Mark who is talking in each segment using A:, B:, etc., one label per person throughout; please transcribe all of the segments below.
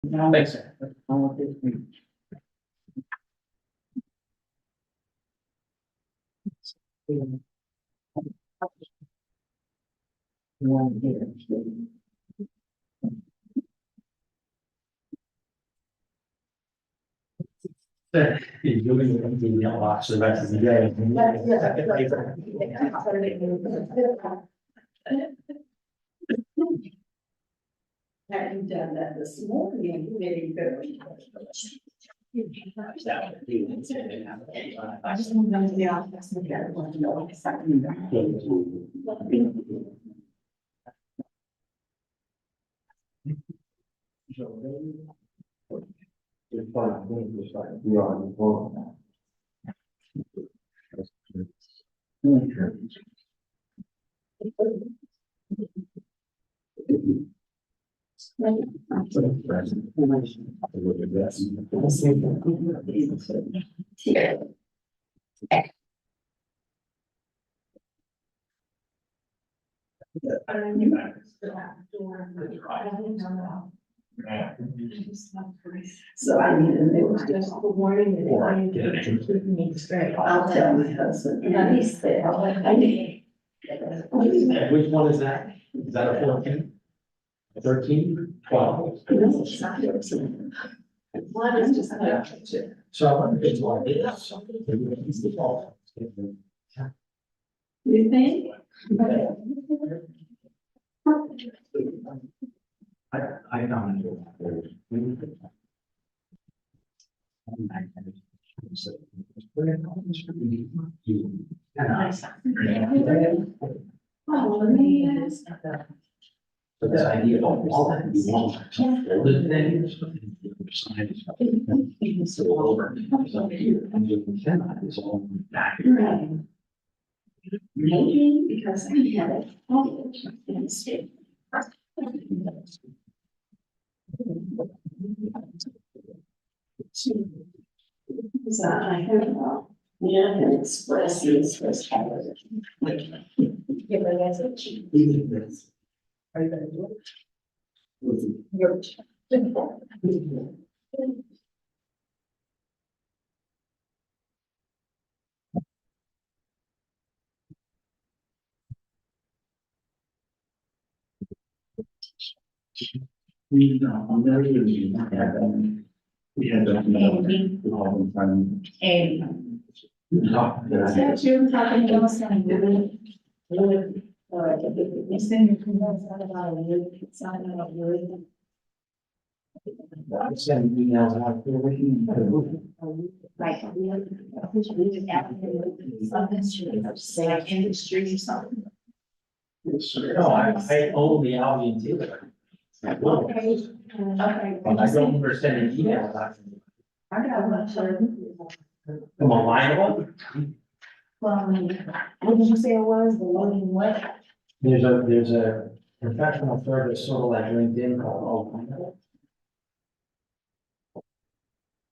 A: Thanks. He's doing it in the mailbox the rest of the day.
B: Having done that this morning, maybe very. I just want to the office and get one to know what's happening. So I mean, and it was just the warning that I need straight. I'll tell my husband. And he said, I need.
A: Which one is that? Is that a 14? 13? 12?
B: No, it's not yours. One is just.
A: So I wonder if it's one.
B: You think?
A: I don't know. So this idea of all that you want, the things, so over, and you cannot, it's all back.
B: Maybe because I had it. In the state. So I heard about, yeah, and express this first. Give a message. Are you gonna do it? You're.
A: We had that.
B: That you talking about something. You saying you can talk about a wood, it's not about wood.
A: I send emails out there.
B: Like, say industry or something.
A: No, I own the Albion too.
B: Okay. Okay.
A: And I don't understand the email.
B: I got one, sir.
A: Come on, line.
B: What did you say it was, the loading what?
A: There's a professional service sort of like LinkedIn called Open.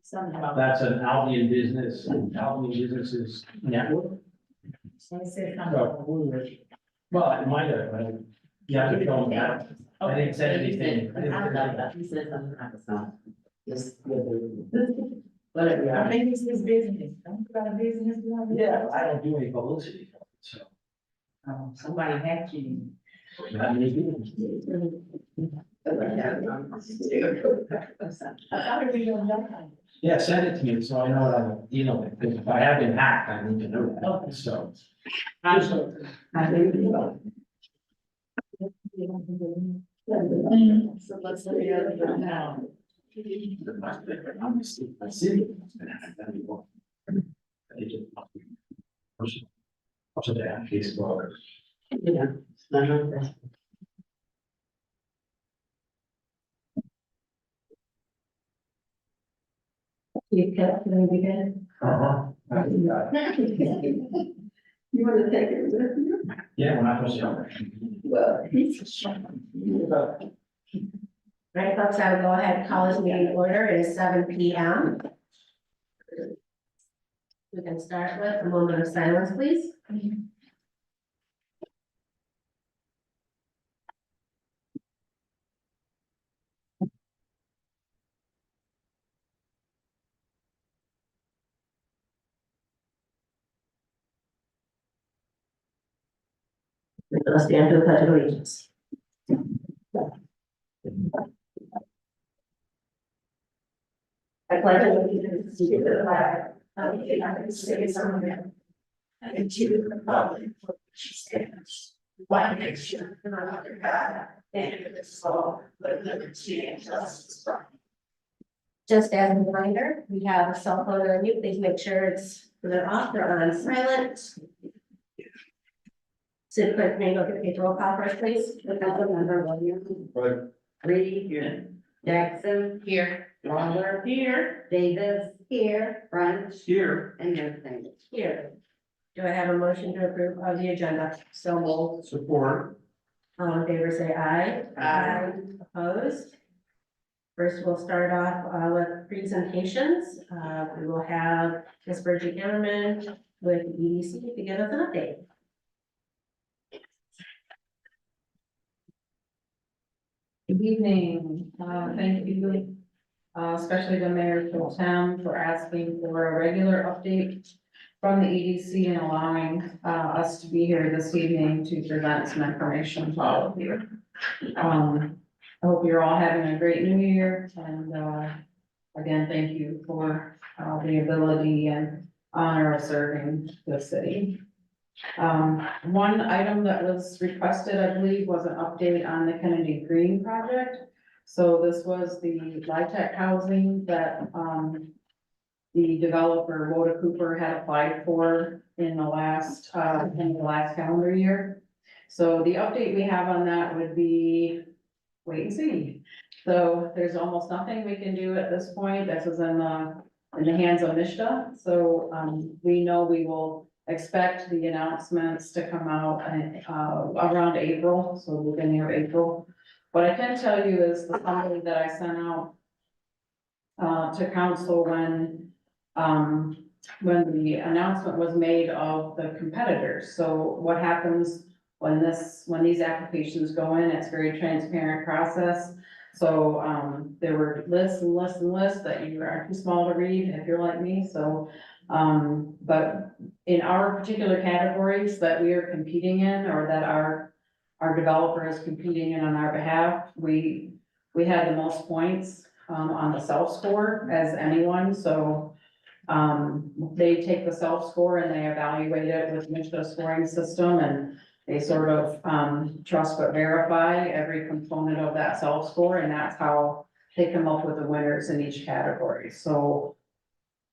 B: Something about.
A: That's an Albion businesses network.
B: So I said something about wood.
A: Well, it might have, but yeah, I don't know. I didn't say anything. I didn't say anything.
B: He said something about the just. Whatever. I think it's his business. Don't you got a business?
A: Yeah, I don't do any publicity, so.
B: Somebody hacked you.
A: Not me.
B: I thought it was your job.
A: Yeah, send it to me, so I know what I'm dealing with, because if I have been hacked, I need to know that, so.
B: So let's look at it now.
A: I see. Also, they have Facebook.
B: Yeah. You kept it again.
A: Uh-huh.
B: You want to take it with you?
A: Yeah, when I was younger.
B: Well, he's a shame.
C: Right, folks, I will go ahead and call this meeting to order. It is 7 p.m. We can start with a moment of silence, please. Let's stand for the pledge of allegiance. I pledge allegiance to the flag of the United States of America and to the republic for which it stands, one nation under God, indivisible, with liberty and justice for all. Just as a reminder, we have a cell phone on you. Please make sure it's either off or on silent. City clerk, may you look at the roll call first, please?
B: Councilmember Williams.
A: Right.
B: Reed. Here. Jackson. Here. Lawler. Here. Davis. Here. French.
A: Here.
B: And Harrison.
C: Here. Do I have a motion to approve of the agenda? So moved.
A: Support.
C: All in favor, say aye.
B: Aye.
C: Opposed? First, we'll start off with presentations. We will have Ms. Bridget Gemmerman with the EDC to give us an update.
D: Good evening, thank you, especially to Mayor Pro Tem for asking for a regular update from the EDC and allowing, us to be here this evening to present some information to all of you. I hope you're all having a great new year and, again, thank you for, the ability and honor of serving the city. One item that was requested, I believe, was an update on the Kennedy Green project. So this was the LIHTC housing that, the developer, Woda Cooper, had applied for in the last calendar year. So the update we have on that would be wait and see. So there's almost nothing we can do at this point. This is in the hands of Mishta. So, we know we will expect the announcements to come out around April, so beginning of April. What I can tell you is the summary that I sent out to council when the announcement was made of the competitors. So what happens when these applications go in, it's a very transparent process. So, there were lists and lists and lists that you are too small to read if you're like me, so. But in our particular categories that we are competing in, or that our developer is competing in on our behalf, we had the most points, on the self-score as anyone, so. They take the self-score and they evaluate it with Mishta scoring system, and they sort of, trust but verify every component of that self-score, and that's how they come up with the winners in each category, so.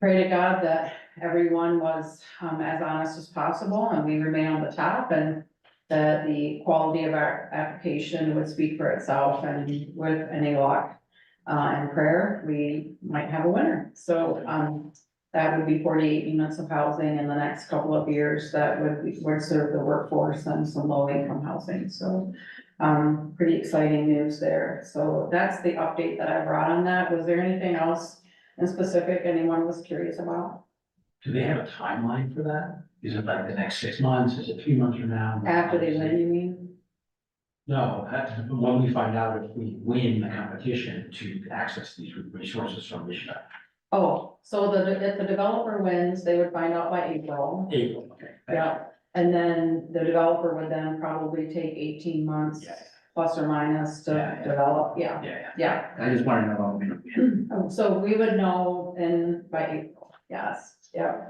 D: Pray to God that everyone was, as honest as possible and we remain on the top, and that the quality of our application would speak for itself, and with any luck, and prayer, we might have a winner. So, that would be 48 units of housing in the next couple of years that would serve the workforce and some low income housing. So, pretty exciting news there. So that's the update that I brought on that. Was there anything else in specific anyone was curious about?
A: Do they have a timeline for that? Is it like the next 6 months? Is it 3 months from now?
D: After they win, you mean?
A: No, when we find out if we win the competition to access these resources from Michigan.
D: Oh, so if the developer wins, they would find out by April.
A: April, okay.
D: Yeah, and then the developer would then probably take 18 months
A: Yeah.
D: plus or minus to
A: Yeah.
D: develop, yeah,
A: Yeah,
D: yeah.
A: I just want to know about me.
D: So we would know by April, yes, yeah.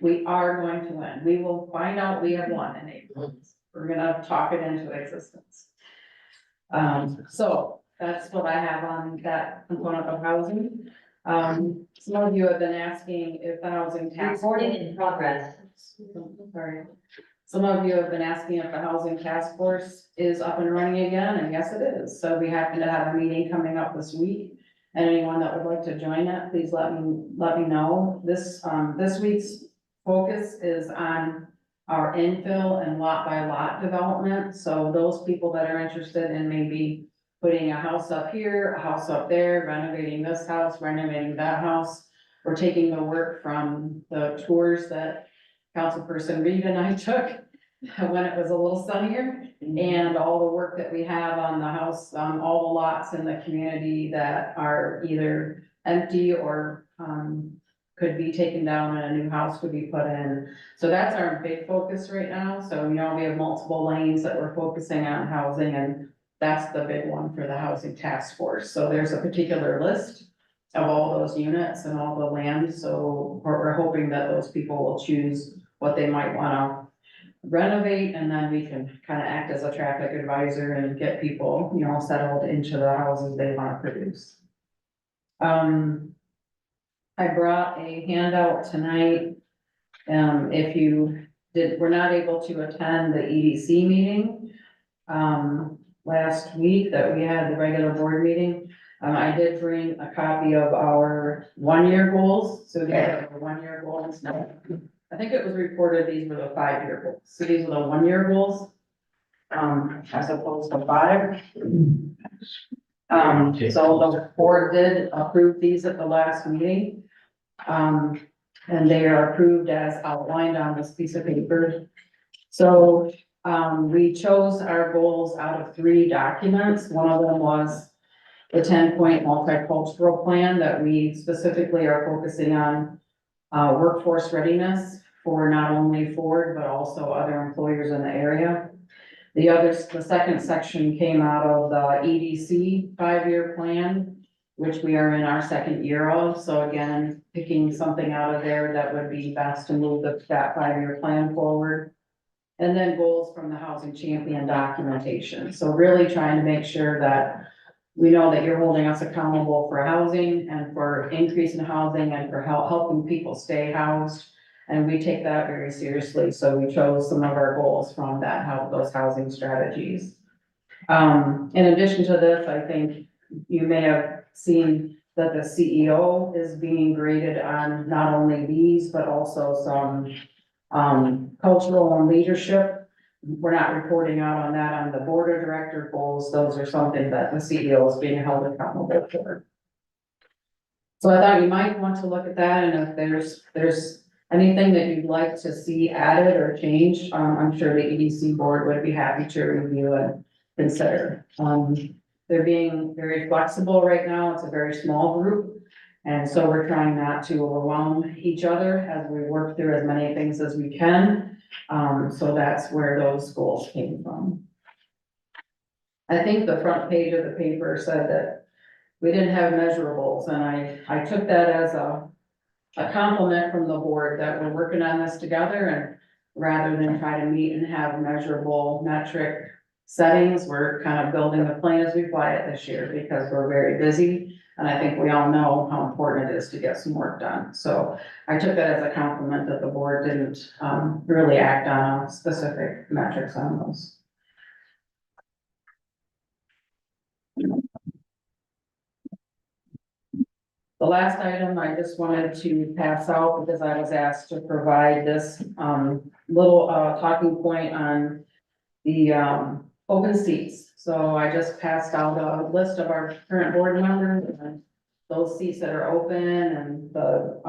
D: We are going to win. We will find out we have won in April. We're gonna talk it into existence. So that's what I have on that component of housing. Some of you have been asking if the housing task.
B: Recording in progress.
D: Sorry. Some of you have been asking if the housing task force is up and running again, and yes, it is. So we happen to have a meeting coming up this week. And anyone that would like to join it, please let me know. This week's focus is on our infill and lot by lot development. So those people that are interested in maybe putting a house up here, a house up there, renovating this house, renovating that house. We're taking the work from the tours that Councilperson Reed and I took when it was a little sunnier, and all the work that we have on the house, all the lots in the community that are either empty or could be taken down and a new house could be put in. So that's our big focus right now. So, we have multiple lanes that we're focusing on housing, and that's the big one for the housing task force. So there's a particular list of all those units and all the land. So we're hoping that those people will choose what they might wanna renovate, and then we can kind of act as a traffic advisor and get people, settled into the houses they want to produce. I brought a handout tonight. If you were not able to attend the EDC meeting, last week that we had the regular board meeting, I did bring a copy of our 1-year goals. So these are the 1-year goals. No, I think it was reported these were the 5-year goals. So these are the 1-year goals, as opposed to 5. So the board did approve these at the last meeting. And they are approved as outlined on this piece of paper. So, we chose our goals out of 3 documents. One of them was the 10-point multicultural plan that we specifically are focusing on workforce readiness for not only Ford, but also other employers in the area. The second section came out of the EDC 5-year plan, which we are in our 2nd year of. So again, picking something out of there that would be best to move that 5-year plan forward. And then goals from the Housing Champion documentation. So really trying to make sure that we know that you're holding us accountable for housing and for increase in housing and for helping people stay housed. And we take that very seriously. So we chose some of our goals from those housing strategies. In addition to this, I think you may have seen that the CEO is being graded on not only these, but also some cultural and leadership. We're not reporting out on that on the board of director goals. Those are something that the CEO is being held accountable for. So I thought you might want to look at that, and if there's anything that you'd like to see added or changed, I'm sure the EDC board would be happy to review and consider. They're being very flexible right now. It's a very small group. And so we're trying not to overwhelm each other as we work through as many things as we can. So that's where those goals came from. I think the front page of the paper said that we didn't have measurables, and I took that as a compliment from the board that we're working on this together, and rather than try to meet and have measurable metric settings, we're kind of building the plane as we fly it this year because we're very busy. And I think we all know how important it is to get some work done. So I took that as a compliment that the board didn't really act on specific metrics on those. The last item I just wanted to pass out because I was asked to provide this little talking point on the open seats. So I just passed out a list of our current board members and those seats that are open and the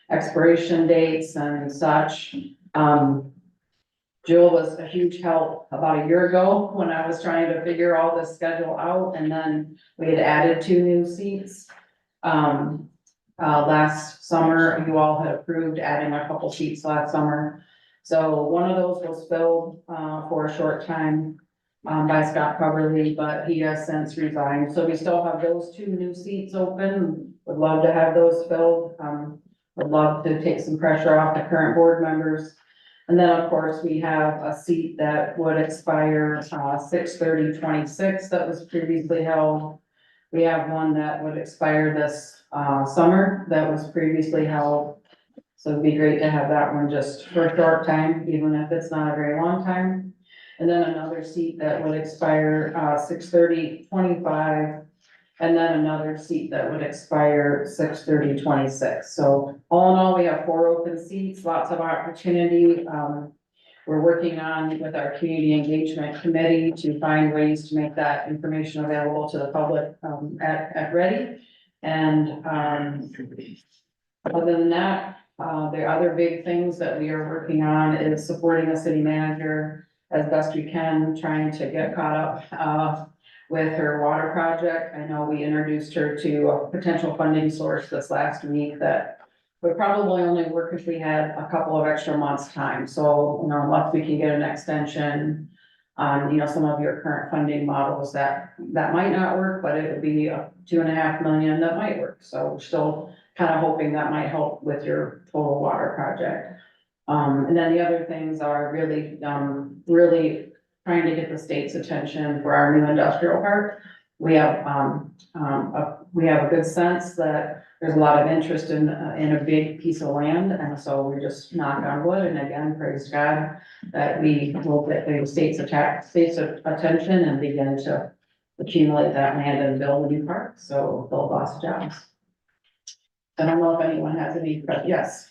D: expiration dates and such. Jill was a huge help about a year ago when I was trying to figure all this schedule out, and then we had added 2 new seats. Last summer, you all had approved adding a couple seats last summer. So one of those was filled for a short time by Scott Coverly, but he has since resigned. So we still have those 2 new seats open. Would love to have those filled. Would love to take some pressure off the current board members. And then, of course, we have a seat that would expire 6/30/26 that was previously held. We have one that would expire this summer that was previously held. So it'd be great to have that one just for a short time, even if it's not a very long time. And then another seat that would expire 6/30/25, and then another seat that would expire 6/30/26. So all in all, we have 4 open seats, lots of opportunity. We're working on with our community engagement committee to find ways to make that information available to the public at ready. And other than that, the other big things that we are working on is supporting the city manager as best we can, trying to get caught up with her water project. I know we introduced her to a potential funding source this last week that would probably only work if we had a couple of extra months' time, so, unless we can get an extension on, some of your current funding models, that might not work, but it would be a 2.5 million that might work, so we're still kind of hoping that might help with your total water project. And then the other things are really, really trying to get the state's attention for our new industrial park. We have a good sense that there's a lot of interest in a big piece of land, and so we just knock on wood, and again, praise God that we will get the state's attention and begin to accumulate that land and build a new park, so build lots of jobs. I don't know if anyone has any, but yes.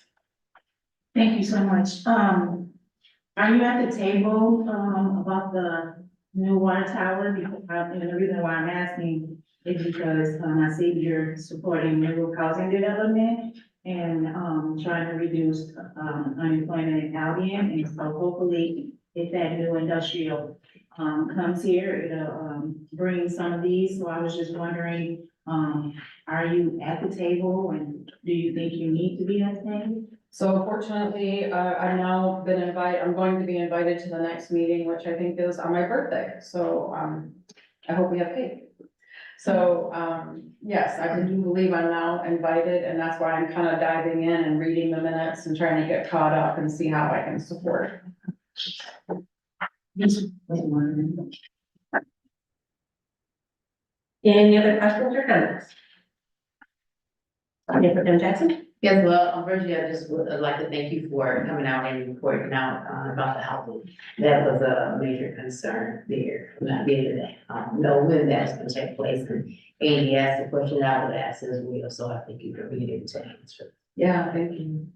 E: Thank you so much. Are you at the table, about the new water tower? Because and the reason why I'm asking is because, I see you're supporting new housing development and, trying to reduce, unemployment in Albion. And so hopefully, if that new industrial, comes here, it'll, bring some of these. So I was just wondering, are you at the table and do you think you need to be at the table?
D: So fortunately, I'm going to be invited to the next meeting, which I think is on my birthday, so, I hope we have cake. So, yes, I do believe I'm now invited, and that's why I'm kind of diving in and reading the minutes and trying to get caught up and see how I can support.
B: Any other questions or comments? Representative Jackson?
F: Yes, well, Virgie, I just would like to thank you for coming out and reporting out about the housing. That was a major concern there, not being today. Know when that's gonna take place, and Andy asked the question I would ask as well, so I think you can read it to answer.
D: Yeah, thank you.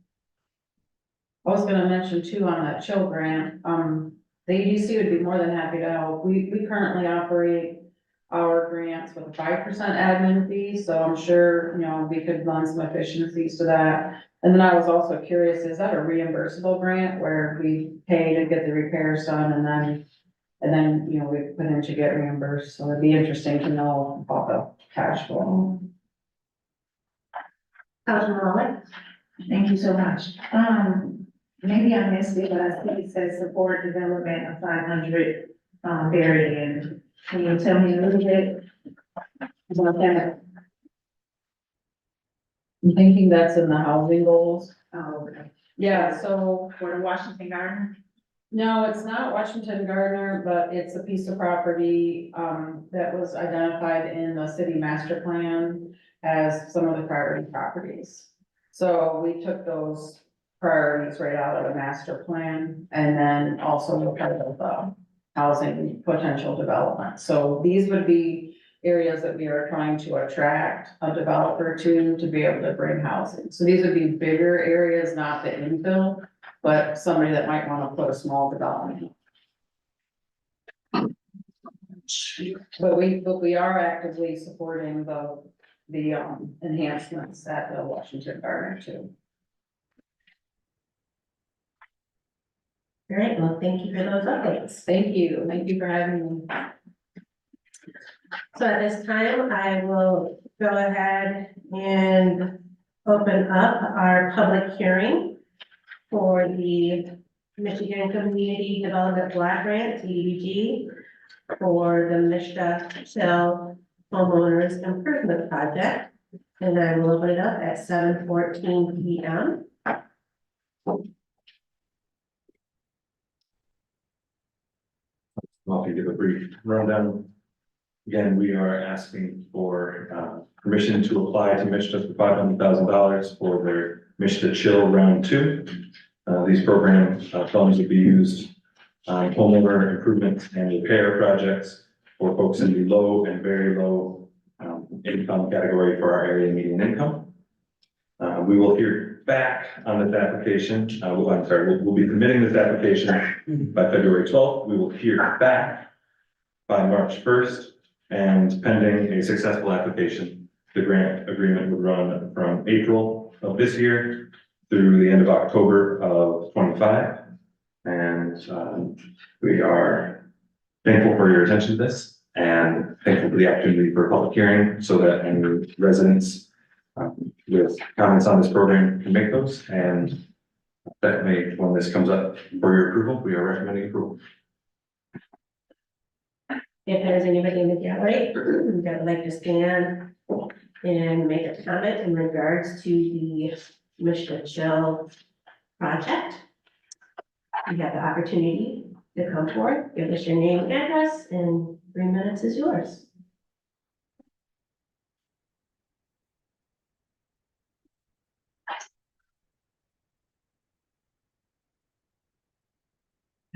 D: I was gonna mention too on that chill grant, the EDC would be more than happy to help. We currently operate our grants with a 5% admin fee, so I'm sure, we could run some efficiencies to that. And then I was also curious, is that a reimbursable grant where we pay to get the repairs done and then, we put in to get reimbursed? So it'd be interesting to know about the cash flow.
B: Councilman Rowland?
E: Thank you so much. Maybe I missed it, but I think it says support development of 500, buried in. Can you tell me a little bit about that?
D: I'm thinking that's in the housing goals.
E: Oh, okay.
D: Yeah, so,
E: For the Washington Garden?
D: no, it's not Washington Gardner, but it's a piece of property, that was identified in the city master plan as some of the priority properties. So we took those priorities right out of the master plan, and then also part of the housing potential development. So these would be areas that we are trying to attract a developer to be able to bring housing. So these would be bigger areas, not the infill, but somebody that might want to put a small development. But we are actively supporting the enhancements at the Washington Garden too.
B: All right, well, thank you for those updates.
D: Thank you for having me.
B: So at this time, I will go ahead and open up our public hearing for the Michigan Community Development Block Grant, CDBG, for the Mishta Shell Homeowners Improvement Project. And I will open it up at 7:14 p.m.
G: Well, to give a brief rundown. Again, we are asking for permission to apply to Mishta for $500,000 for their Mishta Chill Round 2. These program funds will be used on homeowner improvement and repair projects for folks in the low and very low income category for our area median income. We will hear back on this application. We'll be submitting this application by February 12th. We will hear back by March 1st, and pending a successful application, the grant agreement would run from April of this year through the end of October of 25. And we are thankful for your attention to this and thankful for the opportunity for a public hearing so that any residents with comments on this program can make those, and that may, when this comes up for your approval, we are recommending approval.
B: If there's anybody in the gallery that would like to stand and make a comment in regards to the Mr. Chill project, you have the opportunity to come forward, give us your name and address, and 3 minutes is yours.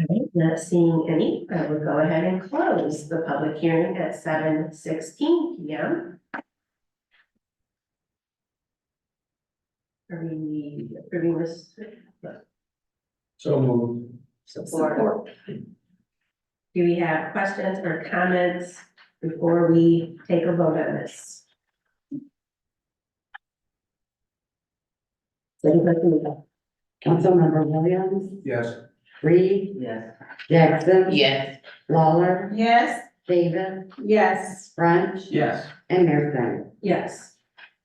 B: All right, not seeing any, I will go ahead and close the public hearing at 7:16 PM. Are we approving this?
A: So moved.
B: Support. Do we have questions or comments before we take a vote on this?
H: Councilmember Williams,
A: Yes.
H: Reed,
F: Yes.
H: Jackson.
F: Yes.
H: Lawler,
E: Yes.
H: Davis,
E: Yes.
H: French,
A: Yes.
H: and Mayor Snyder.
B: Yes.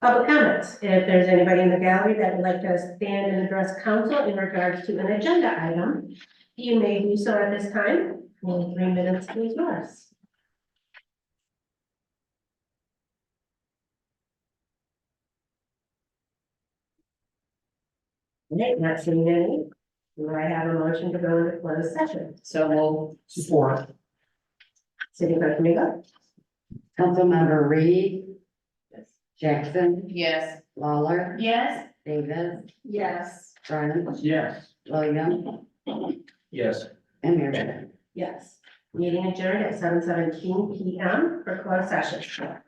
B: Public comments, if there's anybody in the gallery that would like to stand and address council in regards to an agenda item, you may do so at this time, and 3 minutes is yours. Okay, not seeing any. Do I have a motion to go into closed session?
F: So moved.
A: Support.
B: City Clerk Domingo?
H: Councilmember Reed, Jackson,
F: Yes.
H: Lawler,
E: Yes.
H: Davis,
E: Yes.
H: French,
A: Yes.
H: Williams,
A: Yes.
H: and Mayor Snyder.
B: Yes. Meeting adjourned at 7:17 PM for closed session.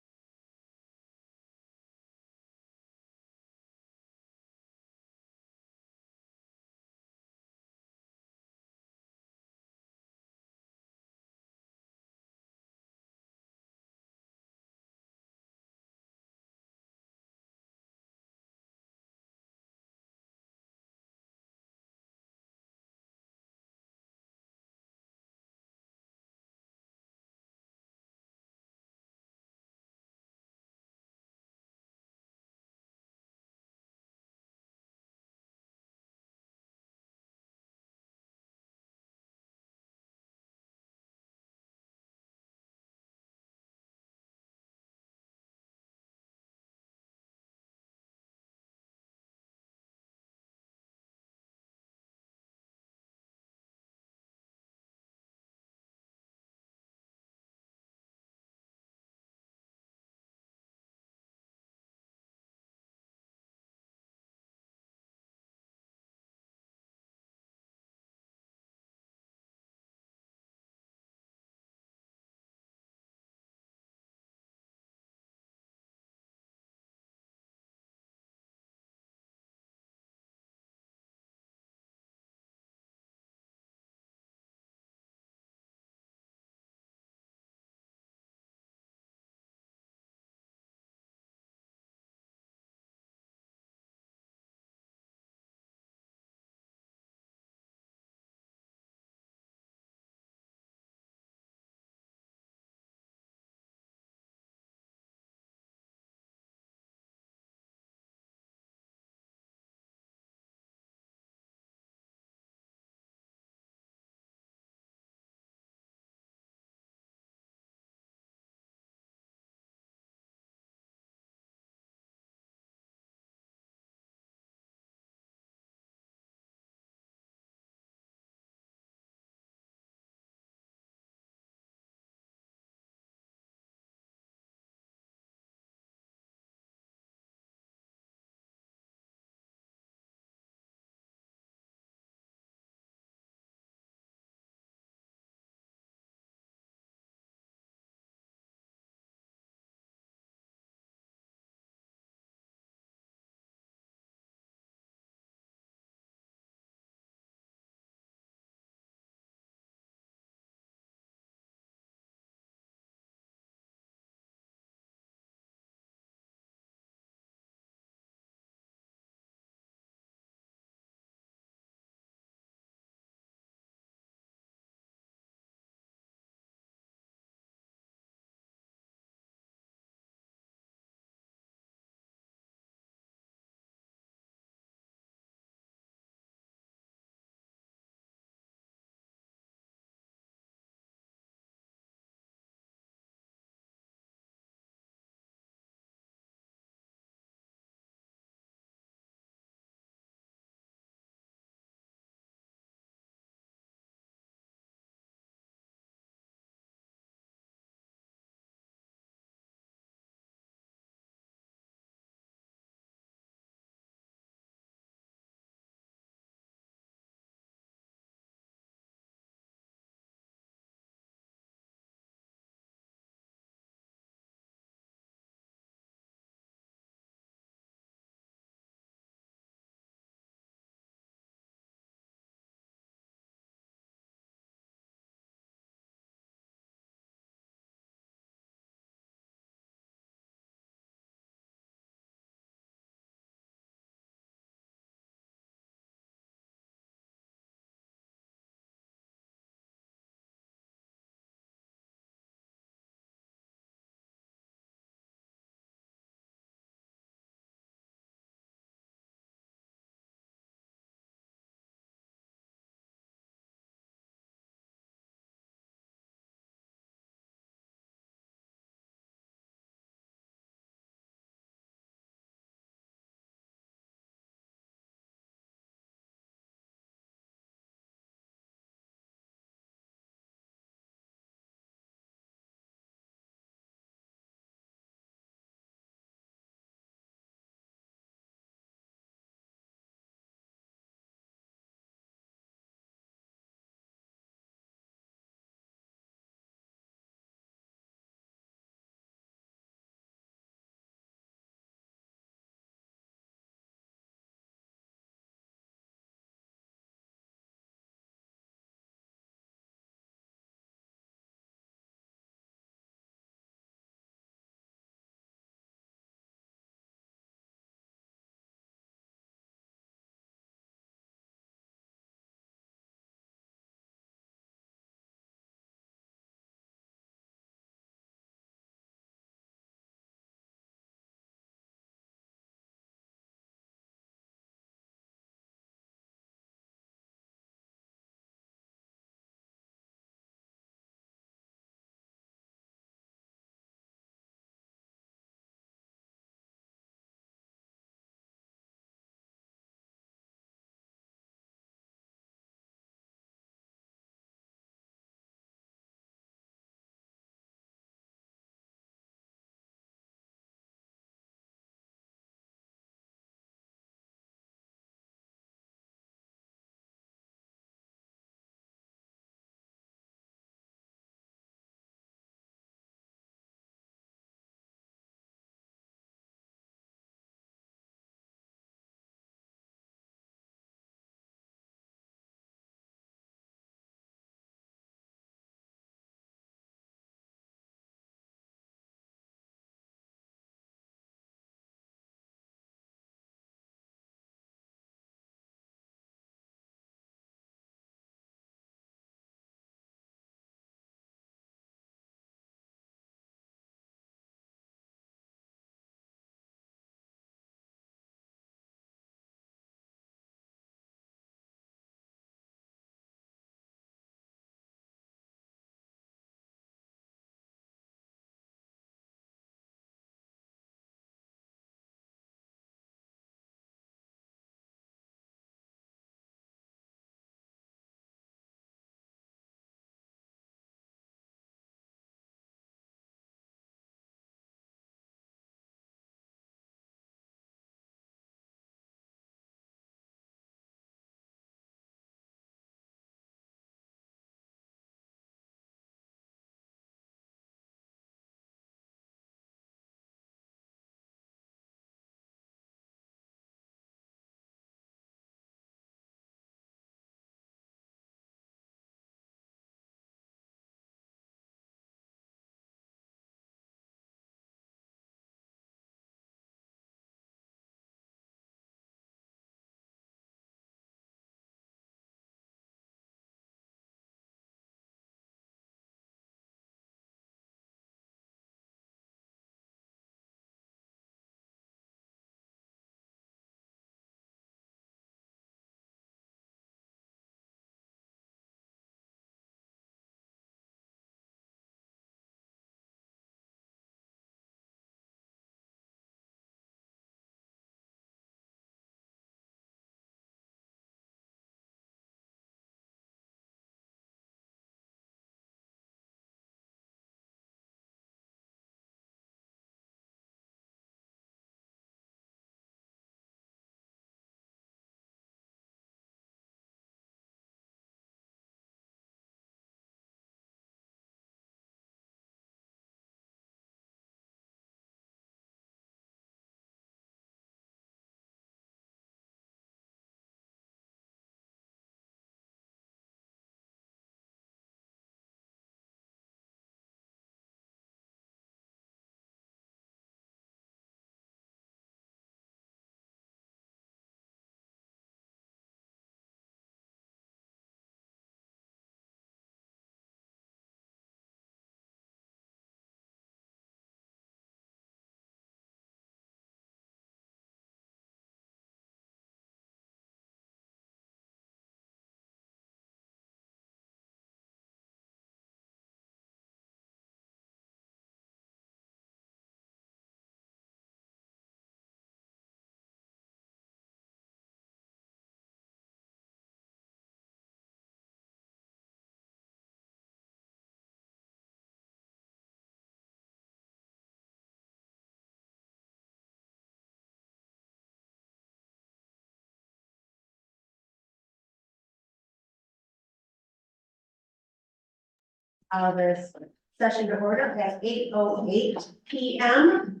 C: This session to order at 8:08 p.m.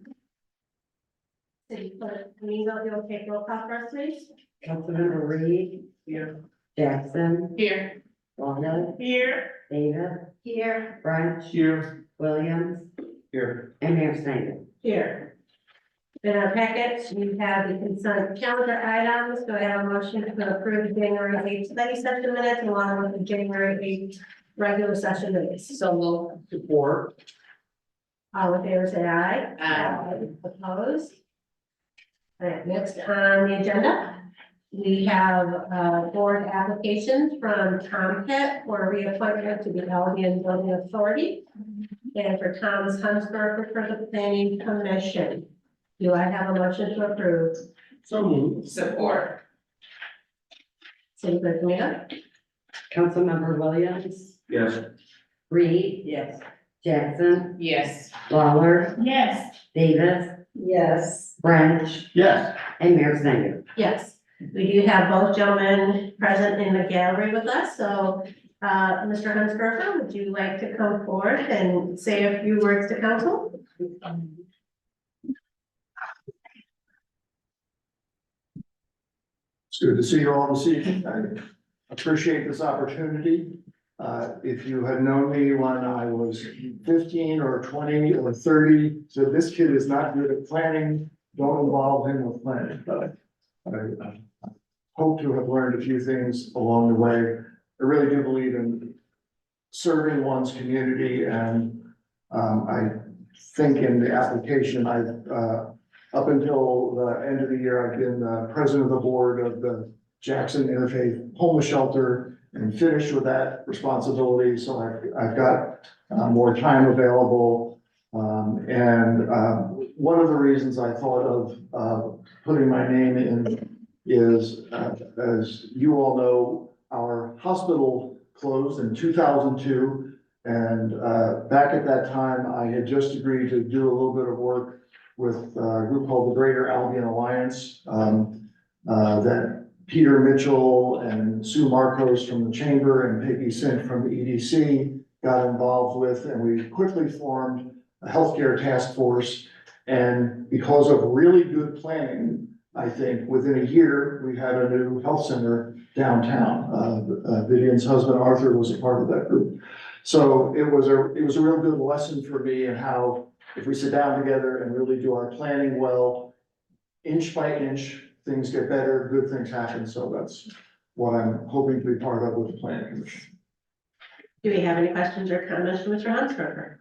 C: City Clerk Domingo, you'll take roll call for us, please.
H: Councilmember Reed. Here. Jackson.
C: Here.
H: Walnut.
C: Here.
H: Davis.
C: Here.
H: French.
G: Here.
H: Williams.
G: Here.
H: And Mayor Snyder.
C: Here. In our packets, we have the consent calendar items. Do I have a motion to approve the January 8th study session minutes along with the January 8th regular session minutes? So we'll
A: Support.
C: all in favor, say aye.
F: Aye.
C: Opposed? All right, next on the agenda, we have board applications from Tom Pitt for reappointment to the Albion Building Authority and for Thomas Hunsberger for the Planning Commission. Do I have a motion to approve?
A: So moved.
F: Support.
C: City Clerk Domingo?
H: Councilmember Williams.
G: Yes.
H: Reed.
F: Yes.
H: Jackson.
F: Yes.
H: Lawler.
C: Yes.
H: Davis.
C: Yes.
H: French.
G: Yes.
H: And Mayor Snyder.
C: Yes, we do have both gentlemen present in the gallery with us, so, Mr. Hunsberger, would you like to come forward and say a few words to council?
I: It's good to see you all this evening. I appreciate this opportunity. If you had known me when I was 15 or 20 or 30, so this kid is not good at planning, don't involve him with planning. But I hope to have learned a few things along the way. I really do believe in serving one's community, and I think in the application, up until the end of the year, I've been president of the board of the Jackson Interfaith Homeless Shelter and finished with that responsibility. So I've got more time available. And one of the reasons I thought of putting my name in is, as you all know, our hospital closed in 2002. And back at that time, I had just agreed to do a little bit of work with a group called the Greater Albion Alliance, that Peter Mitchell and Sue Marcos from the Chamber and Peggy Sint from the EDC got involved with, and we quickly formed a healthcare task force. And because of really good planning, I think within a year, we had a new health center downtown. Vivian's husband, Arthur, was a part of that group. So it was a real good lesson for me in how, if we sit down together and really do our planning well, inch by inch, things get better, good things happen. So that's what I'm hoping to be part of with the planning commission.
C: Do we have any questions or comments from Mr. Hunsberger?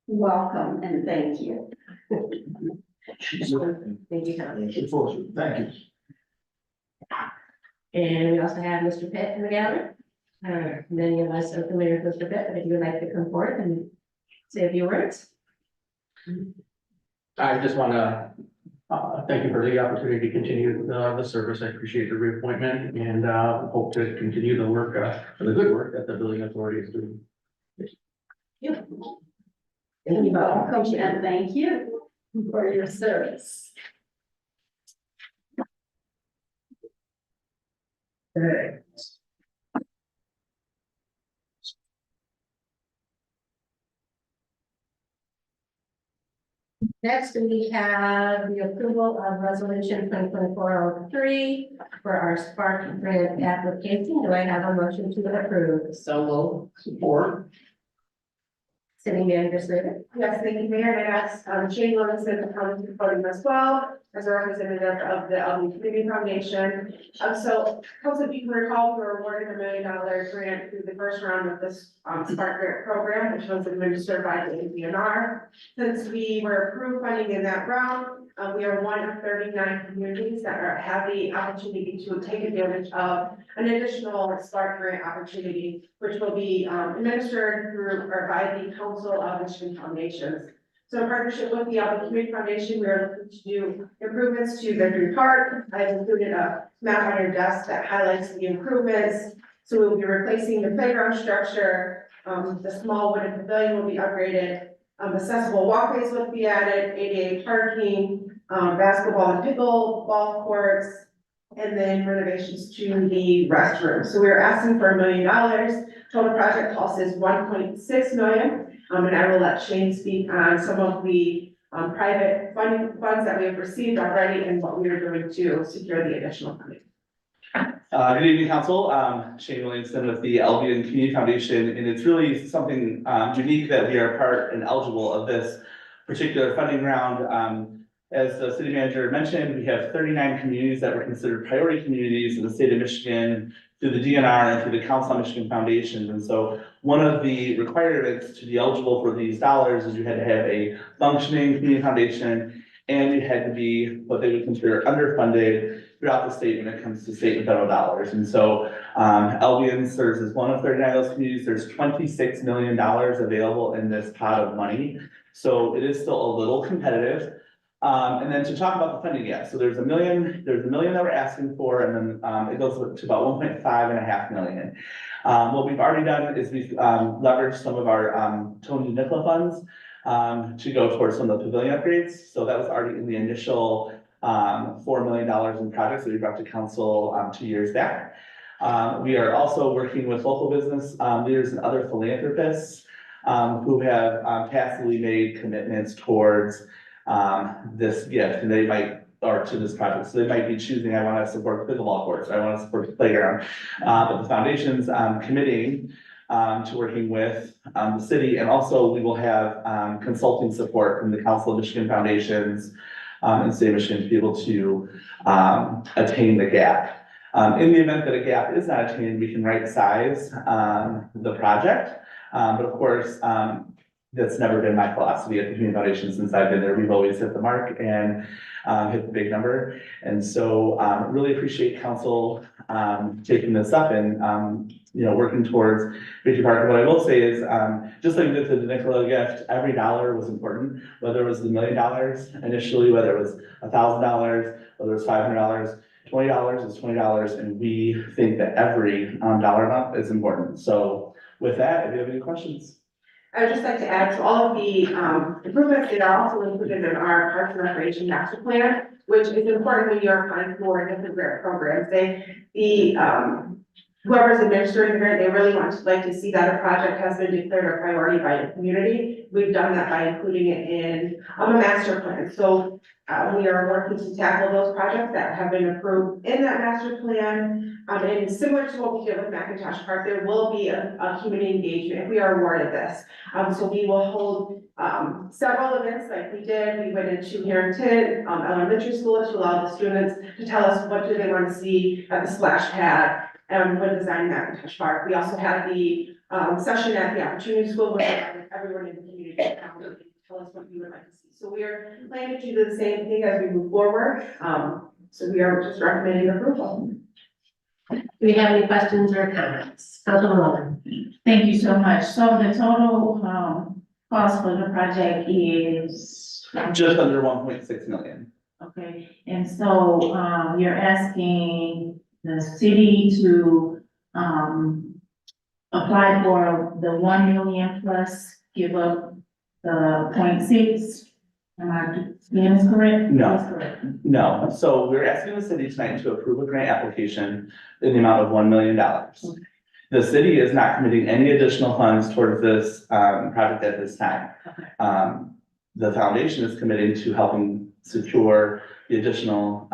C: Welcome and thank you. Thank you, Tom.
I: Thank you.
C: And we also have Mr. Pitt in the gallery. Many of us are familiar with Mr. Pitt, but if you would like to come forward and say a few words.
A: I just want to thank you for the opportunity to continue the service. I appreciate the reappointment and hope to continue the work, the good work that the building authority is doing.
C: Thank you. Welcome and thank you for your service. Good. Next, we have the approval of resolution 2024-03 for our Spark grant application. Do I have a motion to approve?
F: So moved.
A: Support.
C: City Manager Slater?
B: Yes, thank you, Mayor, and I asked, Shane Levinson to come to the podium as well, as a representative of the Albion Community Foundation. So, council, if you can recall, we were awarded $1 million grant through the first round of this, Spark Grant program, which was administered by the ABNR. Since we were approved funding in that round, we are one of 39 communities that have the opportunity to take advantage of an additional Spark Grant opportunity, which will be administered through or by the Council of Michigan Foundations. So in partnership with the Albion Community Foundation, we are looking to do improvements to Victory Park. I've included a map on your desk that highlights the improvements. So we'll be replacing the playground structure. The small wooden pavilion will be upgraded. Accessible walkways will be added, ADA parking, basketball and pickleball courts, and then renovations to the restrooms. So we're asking for $1 million.
C: Total project cost is 1.6 million. And I will let Shane speak on some of the private funds that we have received already and what we are doing to secure the additional funding.
J: Good evening, council. Shane Williamson with the Albion Community Foundation, and it's really something unique that we are part and eligible of this particular funding round. As the city manager mentioned, we have 39 communities that were considered priority communities in the state of Michigan through the DNR and through the Council on Michigan Foundations. And so one of the requirements to be eligible for these dollars is you had to have a functioning community foundation, and you had to be what they would consider underfunded throughout the state when it comes to state and federal dollars. And so Albion serves as one of 39 of those communities. There's $26 million available in this pot of money. So it is still a little competitive. And then to talk about the funding gap, so there's a million that we're asking for, and then it goes to about 1.5 million. What we've already done is we've leveraged some of our Tony Nicola funds to go towards some of the pavilion upgrades. So that was already in the initial $4 million in projects that we brought to council 2 years back. We are also working with local business leaders and other philanthropists who have tacitly made commitments towards this gift, and they might, or to this project, so they might be choosing, I want to support the pickleball courts, I want to support the playground. But the foundation's committing to working with the city, and also we will have consulting support from the Council of Michigan Foundations and State of Michigan to be able to attain the gap. In the event that a gap is not attained, we can right size the project. But of course, that's never been my philosophy at the Community Foundation since I've been there. We've always hit the mark and hit the big number. And so really appreciate council taking this up and working towards Victory Park. What I will say is, just like with the Nicola gift, every dollar was important, whether it was the $1 million initially, whether it was $1,000, whether it was $500, $20 is $20, and we think that every dollar amount is important. So with that, if you have any questions.
C: I would just like to add to all of the improvements that are also included in our Parks and Recreation Master Plan, which is important when you're applying for different grant programs. Whoever's administering the grant, they really like to see that a project has been declared a priority by the community. We've done that by including it in a master plan. So we are working to tackle those projects that have been approved in that master plan. And similar to what we did with McIntosh Park, there will be a community engagement if we are awarded this. So we will hold several events like we did. We went into Harrington Elementary School to allow the students to tell us what do they want to see at the splash pad when designing McIntosh Park. We also had the session at the Opportunity School where everyone in the community can come and tell us what you would like to see. So we are planning to do the same thing as we move forward. So we are just recommending approval.
B: Do we have any questions or comments? Councilwoman Muller.
E: Thank you so much. So the total, cost for the project is?
J: Just under 1.6 million.
E: Okay, and so, you're asking the city to, apply for the 1 million plus give up the 0.6. Am I being this correct?
J: No.
E: That's correct.
J: No, so we're asking the city tonight to approve a grant application in the amount of $1 million. The city is not committing any additional funds towards this project at this time.
E: Okay.
J: The foundation is committing to helping secure the additional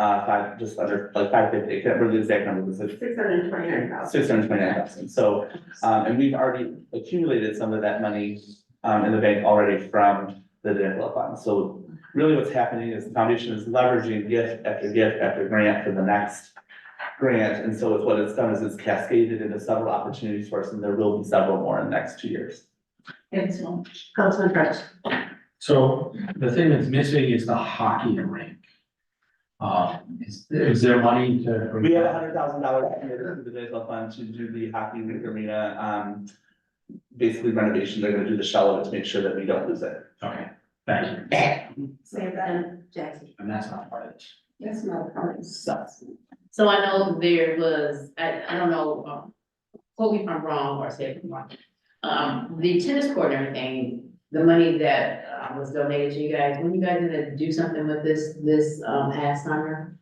J: just under like 550, I can't remember the exact number, it's like
C: 629,000.
J: 629,000. So, and we've already accumulated some of that money in the bank already from the Nicola fund. So really what's happening is the foundation is leveraging gift after grant for the next grant. And so what it's done is it's cascaded into several opportunities for us, and there will be several more in the next 2 years.
E: Excellent.
B: Councilman French.
K: So the thing that's missing is the hockey rink. Is there money to?
J: We have $100,000 committed to the Nicola fund to do the hockey rink arena, basically renovation. They're gonna do the shell of it to make sure that we don't lose it.
K: Okay, thank you.
B: Save that. And Jackson.
K: And that's not part of this.
B: That's not a part of this.
F: So I know there was, I don't know, quote me if I'm wrong or say if I'm wrong. The tennis court and everything, the money that was donated to you guys, when you guys gonna do something with this past summer?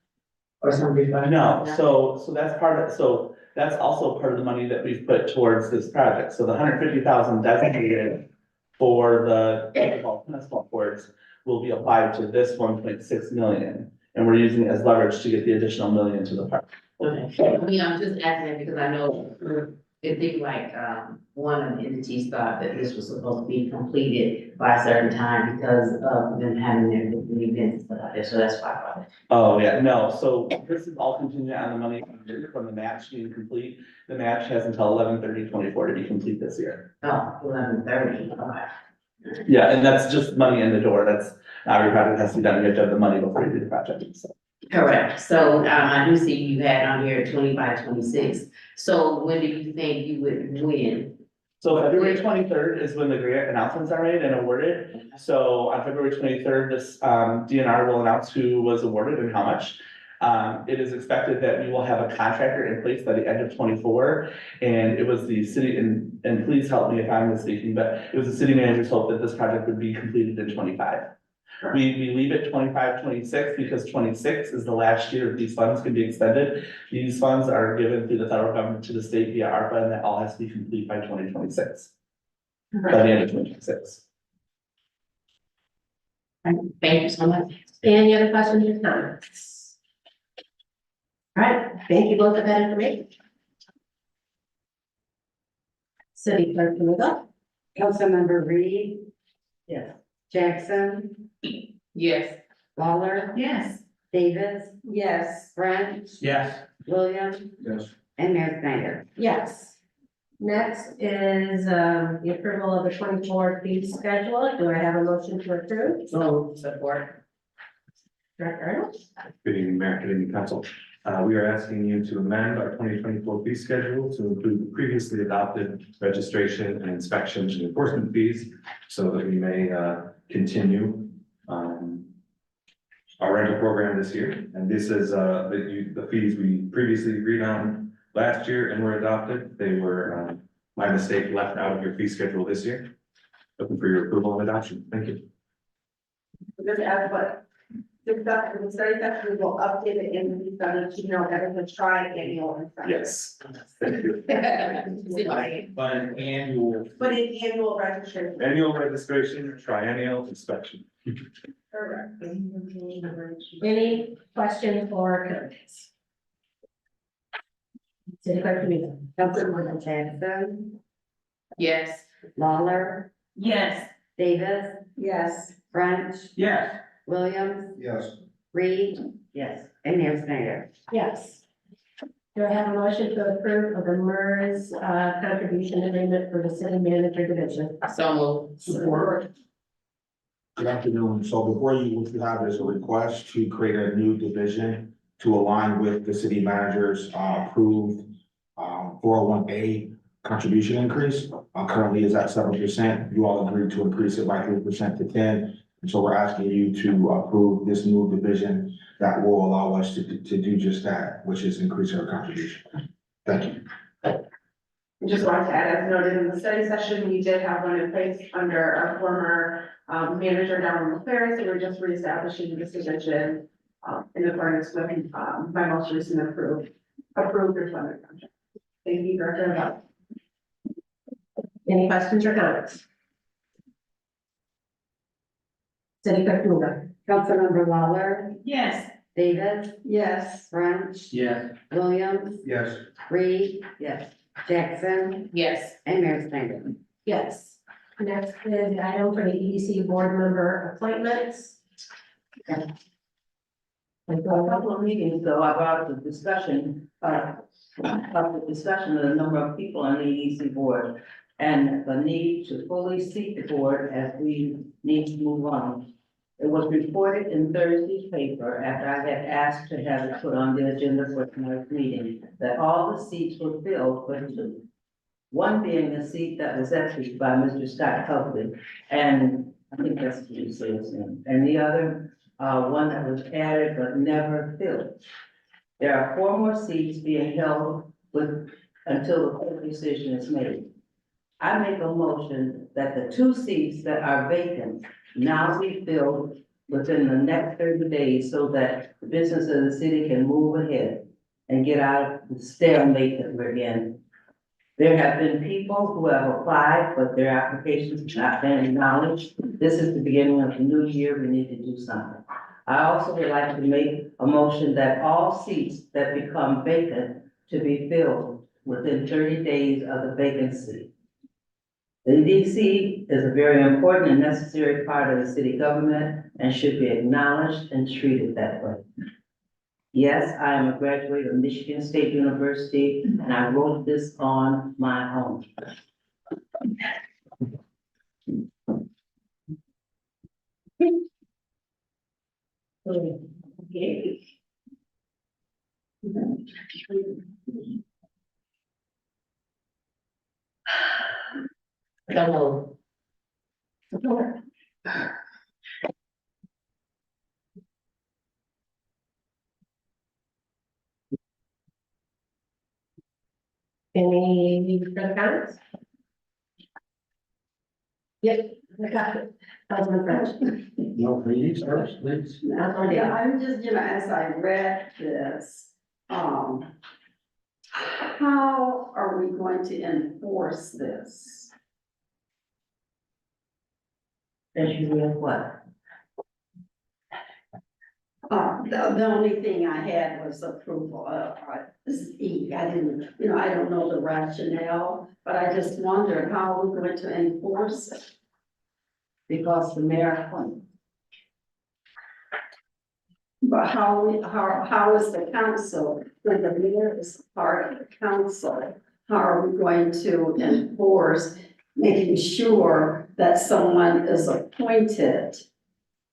F: Or something?
J: No, so that's part of, so that's also part of the money that we've put towards this project. So the $150,000 designated for the tennis ball courts will be applied to this 1.6 million. And we're using it as leverage to get the additional million to the park.
F: Okay, I mean, I'm just asking that because I know it think like, one of the entities thought that this was supposed to be completed by a certain time because of them having their events and stuff like that, so that's why I brought it.
J: Oh, yeah, no, so this is all contingent on the money from the match being complete. The match has until 11/30/24 to be complete this year.
F: Oh, 11:30, okay.
J: Yeah, and that's just money in the door. That's not every project has to be done. You have to have the money before you do the project, so.
F: Correct, so, I do see you had on here 25-26. So when do you think you would win?
J: So February 23rd is when the grant announcements are made and awarded. So on February 23rd, this DNR will announce who was awarded and how much. It is expected that we will have a contractor in place by the end of 24. And it was the city, and please help me if I'm mistaken, but it was the city manager's hope that this project would be completed in 25. We leave it 25-26 because 26 is the last year these funds can be extended. These funds are given through the federal government to the state via ARPA, and that all has to be complete by 2026. By the end of 2026.
F: Thank you so much.
B: Any other questions or comments? All right, thank you both for that information. City Clerk, can we go?
H: Councilmember Reed,
F: Yes.
H: Jackson,
F: Yes.
H: Lawler,
E: Yes.
H: Davis,
B: Yes.
H: French,
K: Yes.
H: Williams,
I: Yes.
H: and Mayor Snyder.
B: Yes. Next is, the approval of the 24 fee schedule. Do I have a motion to approve?
F: So support.
B: Director Arnold?
G: Good evening, Mayor, good evening, council. We are asking you to amend our 2024 fee schedule to include the previously adopted registration and inspection and enforcement fees so that we may continue our rental program this year. And this is the fees we previously agreed on last year and were adopted. They were, my mistake, left out of your fee schedule this year. Looking for your approval and adoption. Thank you.
C: Just ask what, the study section, we will update it in the study to know everyone's triennial inspection.
G: Yes. Thank you.
K: But an annual.
C: But in annual registration.
G: Annual registration, triennial inspection.
C: Correct.
B: Any questions or comments? City Clerk, can we go?
H: Councilmember Jackson,
F: Yes.
H: Lawler,
E: Yes.
H: Davis,
B: Yes.
H: French,
K: Yes.
H: Williams,
I: Yes.
H: Reed,
F: Yes.
H: and Mayor Snyder.
B: Yes. Do I have a motion to approve of the MERS contribution agreement for the city manager division?
F: So moved.
B: Support.
L: Good afternoon. So before you, what you have is a request to create a new division to align with the city manager's approved 401A contribution increase. Currently is at 7%. You all agreed to increase it by 3% to 10%. And so we're asking you to approve this new division that will allow us to do just that, which is increase our contribution. Thank you.
C: Just wanted to add, as noted in the study session, we did have one in place under our former manager, Darren McClary, so we're just reestablishing this division in accordance with my most recent approved employment contract. Thank you, Director Abad.
B: Any questions or comments? City Clerk, can we go?
H: Councilmember Lawler,
E: Yes.
H: Davis,
B: Yes.
H: French,
K: Yes.
H: Williams,
I: Yes.
H: Reed,
F: Yes.
H: Jackson,
F: Yes.
H: and Mayor Snyder.
B: Yes. Next is the item for the EDC board member appointments.
M: A couple of meetings ago, I brought up the discussion, of the number of people on the EDC board and the need to fully seat the board as we need to move on. It was reported in Thursday's paper after I had asked to have it put on the agenda for tonight's meeting, that all the seats were filled but two. One being the seat that was emptied by Mr. Scott Copley, and I think that's what you say his name, and the other, one that was added but never filled. There are 4 more seats being held until the full decision is made. I make a motion that the 2 seats that are vacant now be filled within the next 30 days so that the business of the city can move ahead. and get out of the stalemate that we're in. There have been people who have applied, but their applications have not been acknowledged. This is the beginning of the new year, we need to do something. I also would like to make a motion that all seats that become vacant to be filled within 30 days of the vacancy. The EDC is a very important and necessary part of the city government and should be acknowledged and treated that way. Yes, I am a graduate of Michigan State University, and I wrote this on my own.
F: So, any further comments? Yep, I got it. Councilman French.
K: No, please, first, please.
H: Yeah, I'm just, as I read this, how are we going to enforce this?
M: And you mean what?
H: The only thing I had was approval of, this E. I didn't, I don't know the rationale, but I just wondered how we're going to enforce it.
M: Because the mayor appointed.
H: But how is the council, when the mayor is part of the council, how are we going to enforce making sure that someone is appointed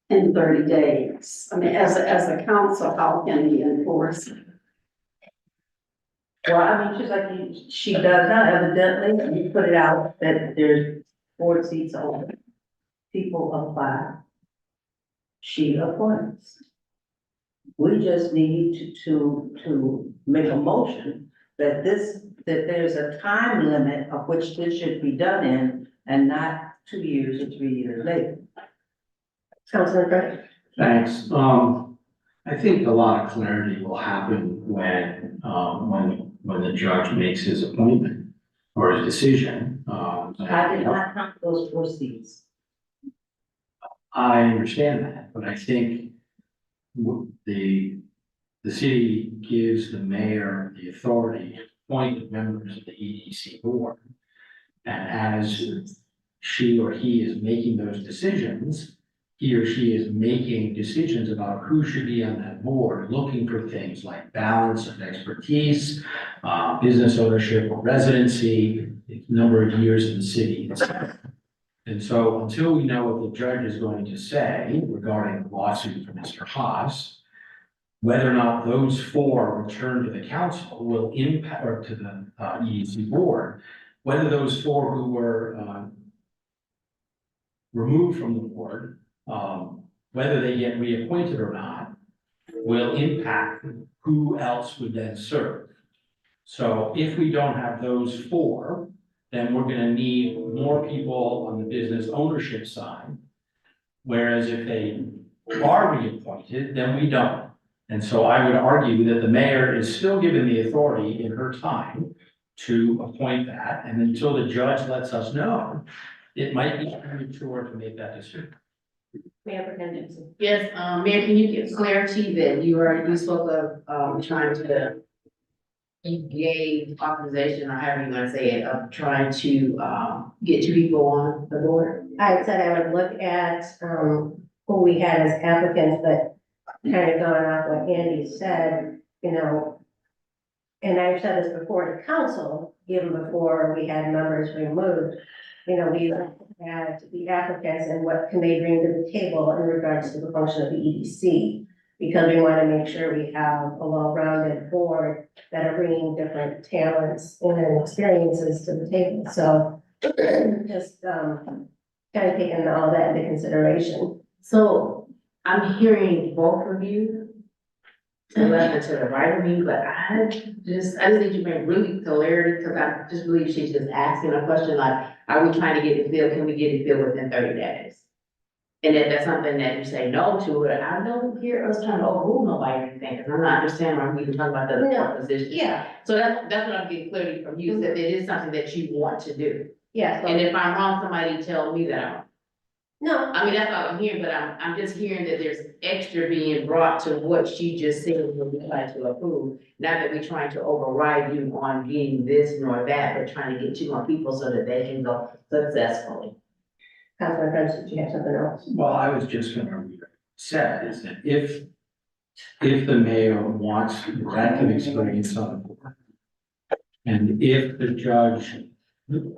H: in 30 days? I mean, as a council, how can we enforce it?
M: Well, I mean, just like she does now, evidently, you put it out that there's 4 seats open. People apply. She appoints. We just need to make a motion that that there's a time limit of which this should be done in and not 2 years or 3 years later.
H: Councilman French?
K: Thanks. I think a lot of clarity will happen when the judge makes his appointment or his decision.
M: I did not count those 4 seats.
K: I understand that, but I think the city gives the mayor the authority to appoint members of the EDC board. And as she or he is making those decisions, he or she is making decisions about who should be on that board, looking for things like balance of expertise, business ownership or residency, number of years in the city. And so until we know what the judge is going to say regarding the lawsuit from Mr. Haas, whether or not those 4 return to the council will impact, or to the EDC board, whether those 4 who were removed from the board, whether they get reappointed or not, will impact who else would then serve. So if we don't have those 4, then we're gonna need more people on the business ownership side. Whereas if they are reappointed, then we don't. And so I would argue that the mayor is still given the authority in her time to appoint that, and until the judge lets us know, it might be premature to make that decision.
H: Mayor Pro
F: Yes, Mayor, can you give clarity that you spoke of, trying to, you gave authorization, or however you want to say it, of trying to, get 2 people on the board?
B: I said I would look at, who we had as applicants, but kind of going off what Andy said, and I've said this before to council, even before we had members removed, we had the applicants and what can they bring to the table in regards to the function of the EDC. Because we want to make sure we have a well-rounded board that are bringing different talents and experiences to the table. So just kind of taking all that into consideration.
F: So I'm hearing both of you to the left and to the right of me, but I just need to make really clarity, because I just believe she's just asking a question like, are we trying to get it filled? Can we get it filled within 30 days? And if that's something that you say no to, it, I don't hear us trying to overrule nobody or anything, because I'm not understanding why we even talking about the other position.
C: Yeah,
F: So that's what I'm getting clarity from you, is that it is something that you want to do.
C: yeah,
F: And
C: so,
F: if I'm wrong, somebody tell me that I'm wrong.
C: no,
F: I mean, that's all I'm hearing, but I'm just hearing that there's extra being brought to what she just said, what we like to approve. Not that we're trying to override you on getting this nor that, but trying to get two more people so that they can go successfully.
C: Councilman French, did you have something else?
K: Well, I was just gonna read what it said, is that if the mayor wants active experience on the board, and if the judge,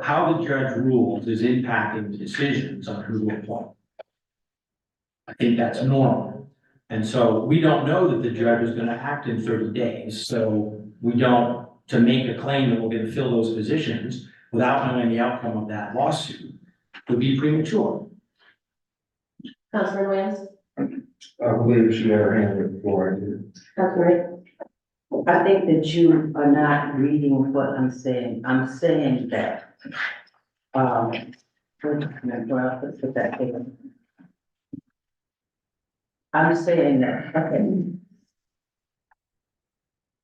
K: how the judge rules is impacting the decisions on who to appoint. I think that's normal. And so we don't know that the judge is gonna act in 30 days, so we don't, to make a claim that we're gonna fill those positions without knowing the outcome of that lawsuit would be premature.
C: Councilman Williams?
L: I believe she had her hand up before I did.
C: Councilman Ray?
M: I think that you are not reading what I'm saying. I'm saying that, wait a minute, well, let's put that here. I'm saying that, okay.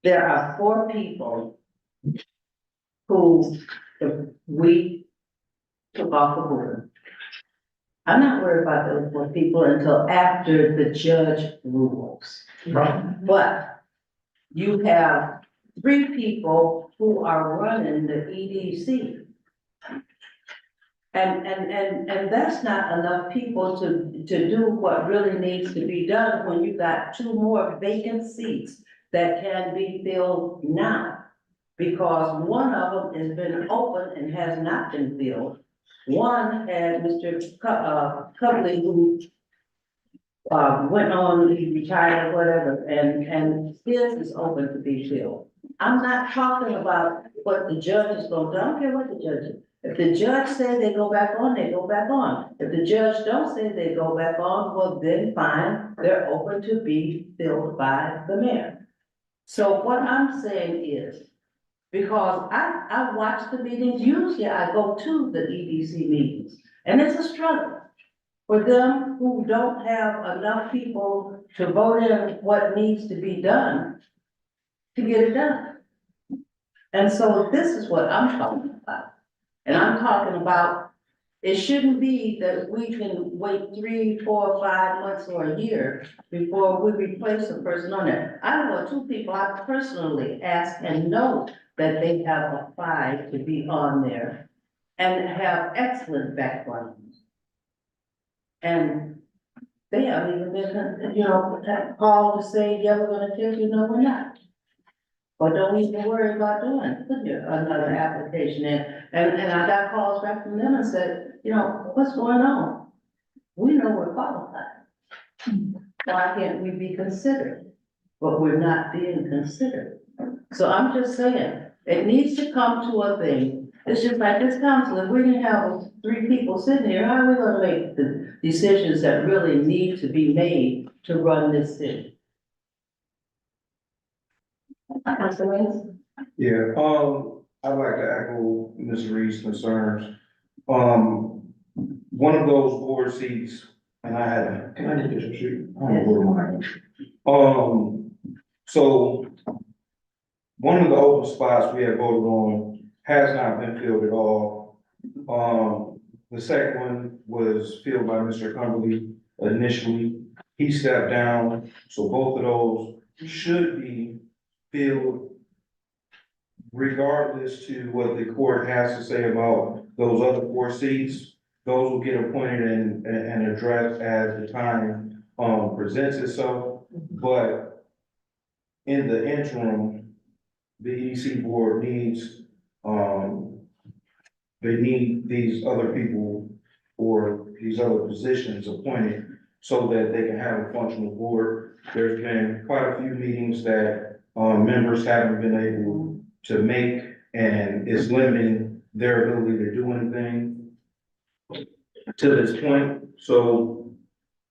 M: There are 4 people who we took off the board. I'm not worried about those 4 people until after the judge rules.
K: Right.
M: But you have 3 people who are running the EDC. And that's not enough people to do what really needs to be done when you got 2 more vacant seats that can be filled now. Because one of them has been open and has not been filled. One had Mr. Cubley, who went on, he retired or whatever, and his is open to be filled. I'm not talking about what the judge is gonna do, I don't care what the judge is. If the judge say they go back on, they go back on. If the judge don't say they go back on, well, then fine, they're open to be filled by the mayor. So what I'm saying is, because I watch the meetings, usually I go to the EDC meetings, and it's a struggle for them who don't have enough people to vote in what needs to be done to get it done. And so this is what I'm talking about. And I'm talking about, it shouldn't be that we can wait 3, 4, 5 months or a year before we replace a person on there. I know 2 people I personally asked and know that they have applied to be on there and have excellent backgrounds. And they haven't even been, called to say, yeah, we're gonna take you, no, we're not. But don't even worry about putting another application in. And I got calls back from them and said, what's going on? We know we're qualified. Why can't we be considered? But we're not being considered. So I'm just saying, it needs to come to a thing. It's just like this council, if we didn't have 3 people sitting here, how are we gonna make the decisions that really need to be made to run this city?
C: Councilman Williams?
L: Yeah, I'd like to echo Ms. Reed's concerns. One of those board seats, and can I get this sheet? I don't know where mine is. So one of the open spots we had voted on has not been filled at all. The second one was filled by Mr. Cumberly initially. He stepped down, so both of those should be filled regardless to what the court has to say about those other 4 seats. Those will get appointed and addressed as the time presents itself. But in the interim, the EDC board needs, they need these other people or these other positions appointed so that they can have a functional board. There's been quite a few meetings that members haven't been able to make, and it's limiting their ability to do anything to this point. So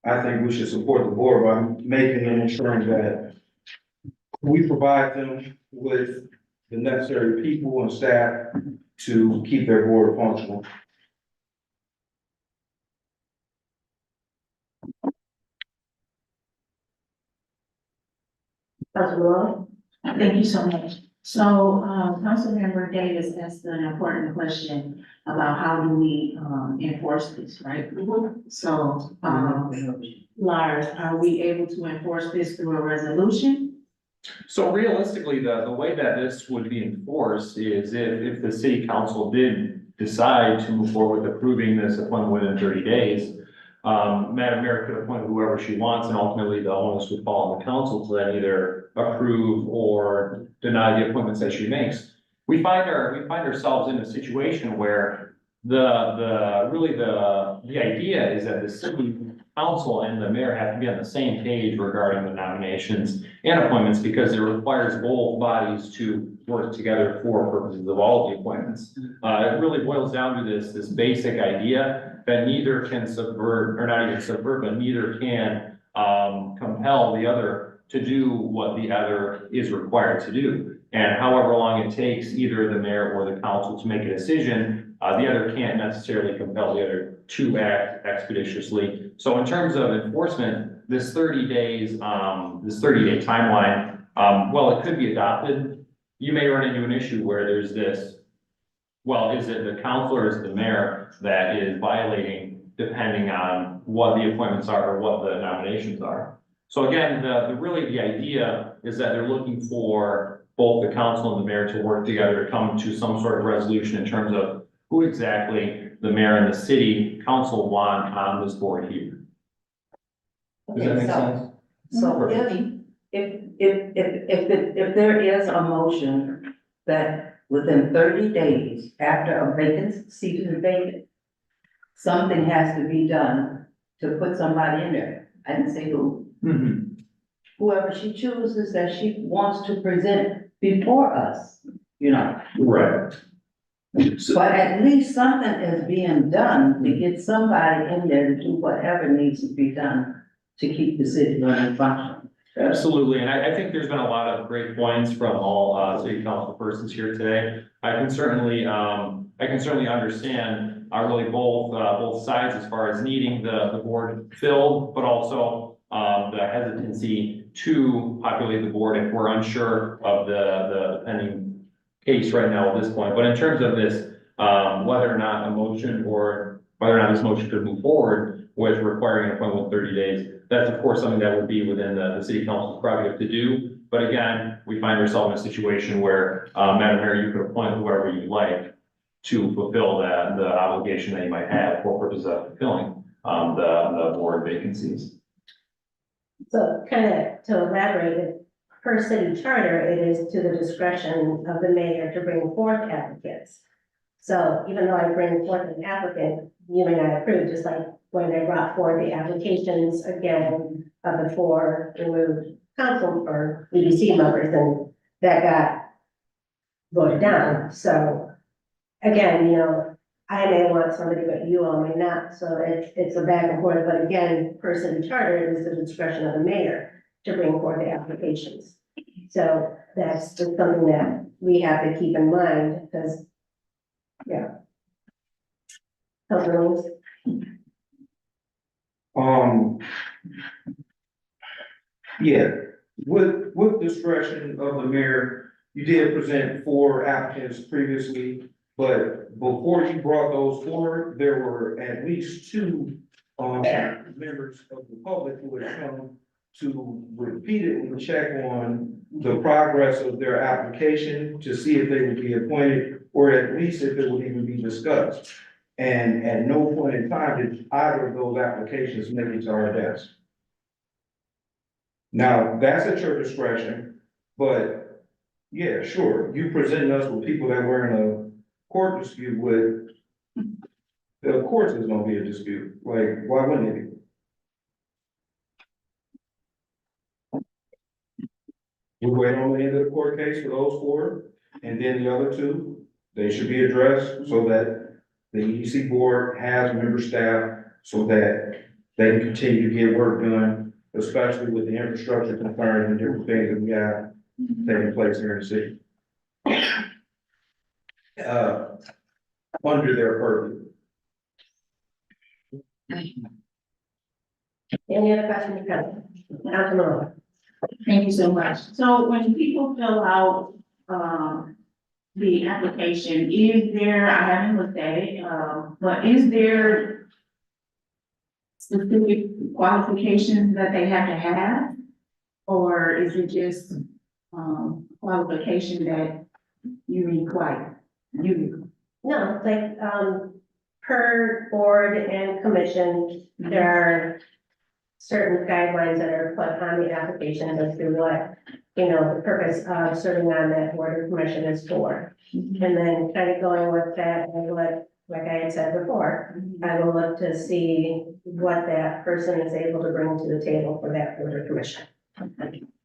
L: I think we should support the board by making and ensuring that we provide them with the necessary people and staff to keep their board functional.
B: Councilman
E: Thank you so much. So, Councilmember Davis asked an important question about how do we, enforce this, right? So, Lars, are we able to enforce this through a resolution?
N: So realistically, the way that this would be enforced is if the city council did decide to move forward with approving this appointment within 30 days, Madam Mayor could appoint whoever she wants, and ultimately the onus would fall on the council to then either approve or deny the appointments that she makes. We find ourselves in a situation where the idea is that the city council and the mayor have to be on the same page regarding the nominations and appointments, because it requires both bodies to work together for purposes of all the appointments. It really boils down to this basic idea that neither can subvert, or not even subvert, but neither can compel the other to do what the other is required to do. And however long it takes either the mayor or the council to make a decision, the other can't necessarily compel the other to act expeditiously. So in terms of enforcement, this 30 days, this 30-day timeline, well, it could be adopted. You may run into an issue where there's this, well, is it the council or is it the mayor that is violating, depending on what the appointments are or what the nominations are. So again, the idea is that they're looking for both the council and the mayor to work together to come to some sort of resolution in terms of who exactly the mayor and the city council want on this board here. Does that make sense?
M: So if there is a motion that within 30 days after a vacant seat is vacant, something has to be done to put somebody in there. I didn't say who. Whoever she chooses that she wants to present before us, you know.
N: Right.
M: But at least something is being done to get somebody in there to do whatever needs to be done to keep the city running functioning.
N: Absolutely, and I think there's been a lot of great points from all city council persons here today. I can certainly understand really both sides as far as needing the board filled, but also the hesitancy to populate the board if we're unsure of the pending case right now at this point. But in terms of this, whether or not a motion or whether or not this motion could move forward with requiring an appointment with 30 days, that's of course something that would be within the city council's prerogative to do. But again, we find ourselves in a situation where, Madam Mayor, you could appoint whoever you'd like to fulfill the obligation that you might have for purposes of fulfilling the board vacancies.
B: So kind of to elaborate, per city charter, it is to the discretion of the mayor to bring forth applicants. So even though I bring forth an applicant, you may not approve, just like when I brought forth the applications again of the 4 removed council or EDC members, and that got voted down. So again, I may want somebody, but you all may not. So it's a back and forth. But again, per city charter, it is the discretion of the mayor to bring forth the applications. So that's just something that we have to keep in mind because, yeah. Councilor Lewis?
L: Yeah, with discretion of the mayor, you did present 4 applicants previously, but before you brought those forward, there were at least 2 members of the public who had come to repeatedly check on the progress of their application to see if they would be appointed, or at least if it would even be discussed. And at no point in time did either of those applications make it to our desk. Now, that's at your discretion, but yeah, sure, you presenting us with people that we're in a court dispute with, of course there's gonna be a dispute, like, why wouldn't it be? We wait on the end of the court case for those 4, and then the other 2, they should be addressed so that the EDC board has member staff so that they can continue to get work done, especially with the infrastructure concerns and different things that we have taking place here in the city. Under their purview.
B: Any other questions? Councilman Lewis?
E: Thank you so much. So when people fill out, the application, is there, I haven't looked at it, but is there specific qualifications that they have to have? Or is it just, qualification that you require?
C: No, like, per board and commission, there are certain guidelines that are put on the application as to what, the purpose of serving on that board or commission is for. And then kind of going with that, and like I had said before, I will look to see what that person is able to bring to the table for that board or commission.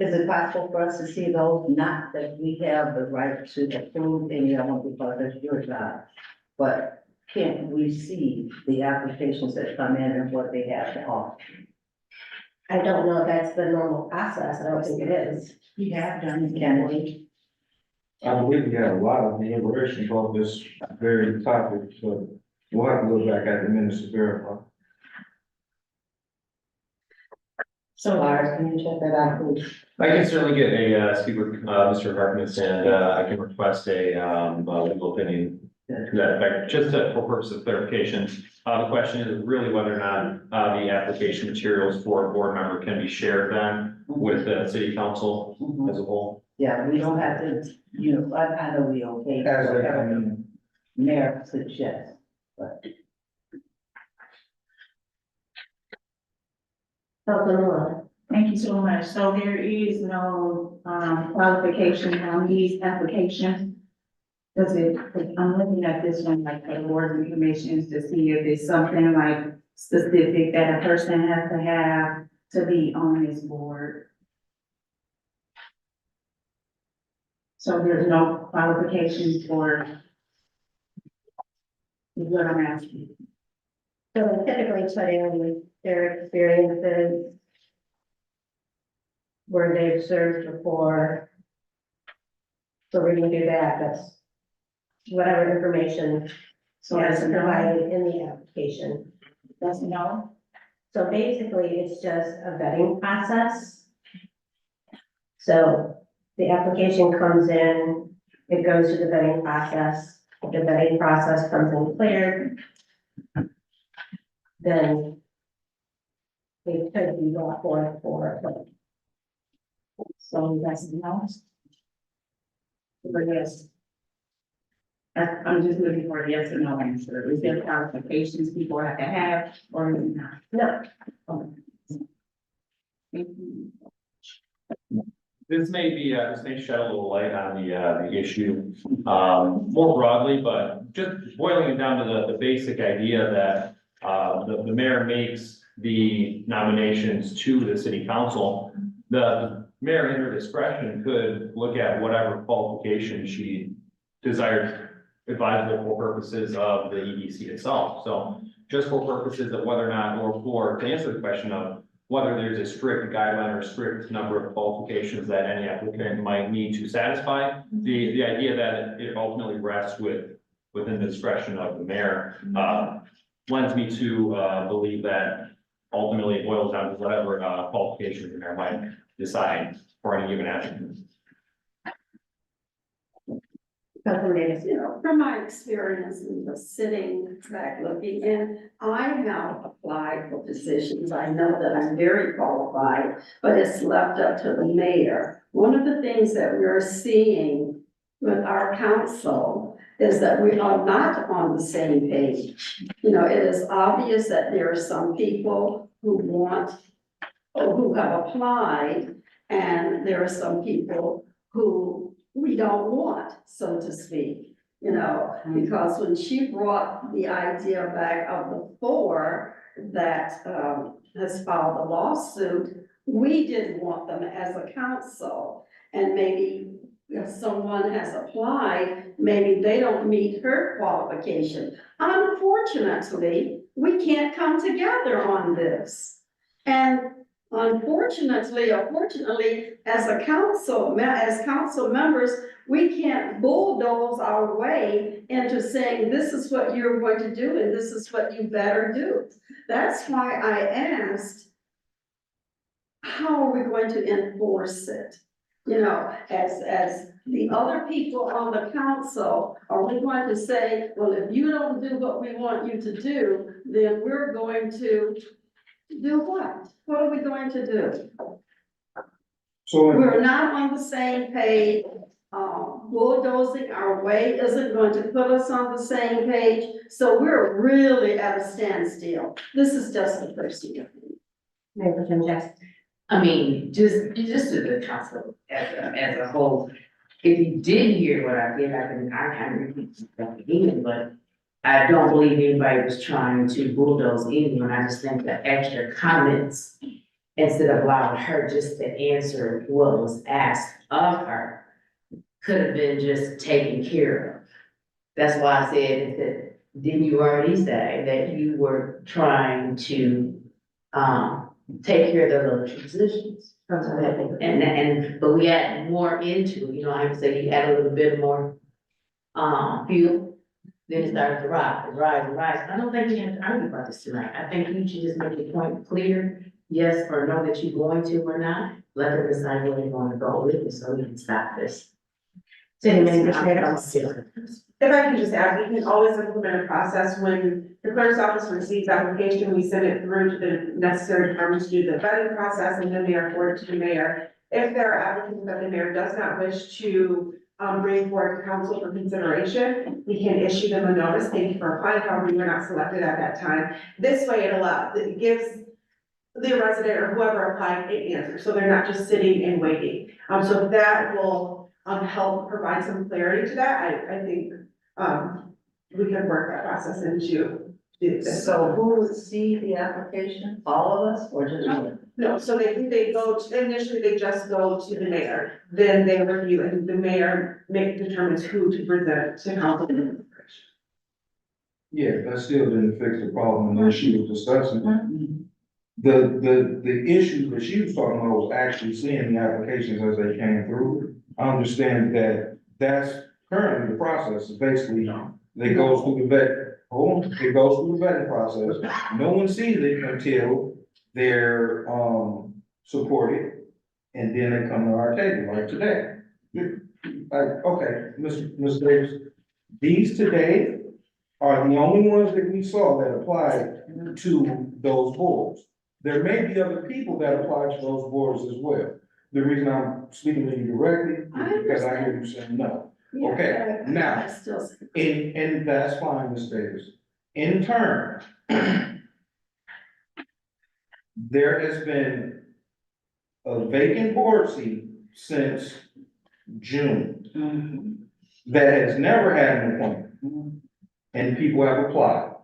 M: Is it possible for us to see those? Not that we have the right to approve any of them because it's your job, but can we see the applications that come in and what they have to offer?
C: I don't know if that's the normal process, I don't think it is.
E: You have done it,
M: Can we?
L: I believe we have a lot of information about this very topic, so we'll have to look back at the minutes to verify.
M: So Lars, can you check that out, please?
N: I can certainly get a, speak with, Mr. Harkness, and, I can request a, legal opinion to that effect, just for purpose of clarification. The question is really whether or not, the application materials for a board member can be shared then with the city council as a whole.
M: Yeah, we don't have to, I know we okay.
L: As they
M: whatever
L: come in.
M: the Mayor suggests, but.
E: Thank you so much. So there is no, qualification on these applications? Does it, I'm looking at this one, like the board and commissions to see if it's something like specific that a person has to have to be on this board. So there's no qualifications for is what I'm asking.
C: So typically put in their experiences, where they've served before. So we're gonna do that, that's whatever information
E: So
C: is
E: that's no,
C: provided in the application.
E: that's no.
C: So basically, it's just a vetting process. So the application comes in, it goes to the vetting process. If the vetting process comes in clear, then it could be brought forth for,
E: So that's no. But yes. I'm just looking for a yes or no answer. Is there qualifications people have to have or not?
C: no,
E: Thank you.
N: This may shed a little light on the issue, more broadly, but just boiling it down to the basic idea that, the mayor makes the nominations to the city council. The mayor in her discretion could look at whatever qualification she desired advisable for purposes of the EDC itself. So just for purposes of whether or not, to answer the question of whether there's a strict guideline or strict number of qualifications that any applicant might need to satisfy, the idea that it ultimately rests within the discretion of the mayor, lends me to, believe that ultimately it boils down to whatever, qualifications the mayor might decide for any given applicant.
H: From my experience in the sitting back looking in, I have applied for positions. I know that I'm very qualified, but it's left up to the mayor. One of the things that we're seeing with our council is that we are not on the same page. It is obvious that there are some people who want, or who have applied, and there are some people who we don't want, so to speak, because when she brought the idea back of the four that has filed a lawsuit, we didn't want them as a council. And maybe if someone has applied, maybe they don't meet her qualification. Unfortunately, we can't come together on this. And unfortunately, or fortunately, as council members, we can't bulldoze our way into saying, this is what you're going to do and this is what you better do. That's why I asked how are we going to enforce it? You know, as the other people on the council, are we going to say, well, if you don't do what we want you to do, then we're going to do what? What are we going to do?
I: So
H: We're not on the same page. Bulldozing our way isn't going to put us on the same page. So we're really at a standstill. This is just the first year.
B: Mayor Pro Tem Jackson.
F: I mean, just to the council as a whole, if you did hear what I did, I kind of repeat stuff again, but I don't believe anybody was trying to bulldoze anyone. I just think the extra comments, instead of allowing her just to answer what was asked of her, could have been just taken care of. That's why I said that, didn't you already say that you were trying to, take care of the little transitions? But we add more into, you know, I would say you add a little bit more, fuel, then it started to rise. I don't think you have to argue about this tonight. I think you should just make the point clear, yes or no, that you're going to or not. Let them decide where they're going to go with it, so we can stop this.
B: City Manager.
C: If I can just add, we can always implement a process when the clerk's office receives application, we send it through to the necessary departments to do the vetting process and then they are forwarded to the mayor. If there are applicants that the mayor does not wish to bring forward to council for consideration, we can issue them a notice, thank you for applying, however, you were not selected at that time. This way it gives the resident or whoever applied an answer, so they're not just sitting and waiting. So that will help provide some clarity to that. I think we can work that process into this.
M: So who would see the application? All of us or just one?
C: No, so they go to, initially they just go to the mayor, then they review and the mayor determines who to present to council.
L: Yeah, that still didn't fix the problem that she was discussing. The issue that she was talking about was actually seeing the applications as they came through. I understand that that's currently the process, is basically, they go through the vet, it goes through the vetting process. No one sees it until they're, supported, and then they come to our table, like today. Like, okay, Ms. Davis, these today are the only ones that we saw that applied to those boards. There may be other people that apply to those boards as well. The reason I'm speaking to you directly is because I hear you saying no. Okay, now, and that's fine, Ms. Davis. In turn, there has been a vacant board seat since June that has never had an appointment, and people have applied.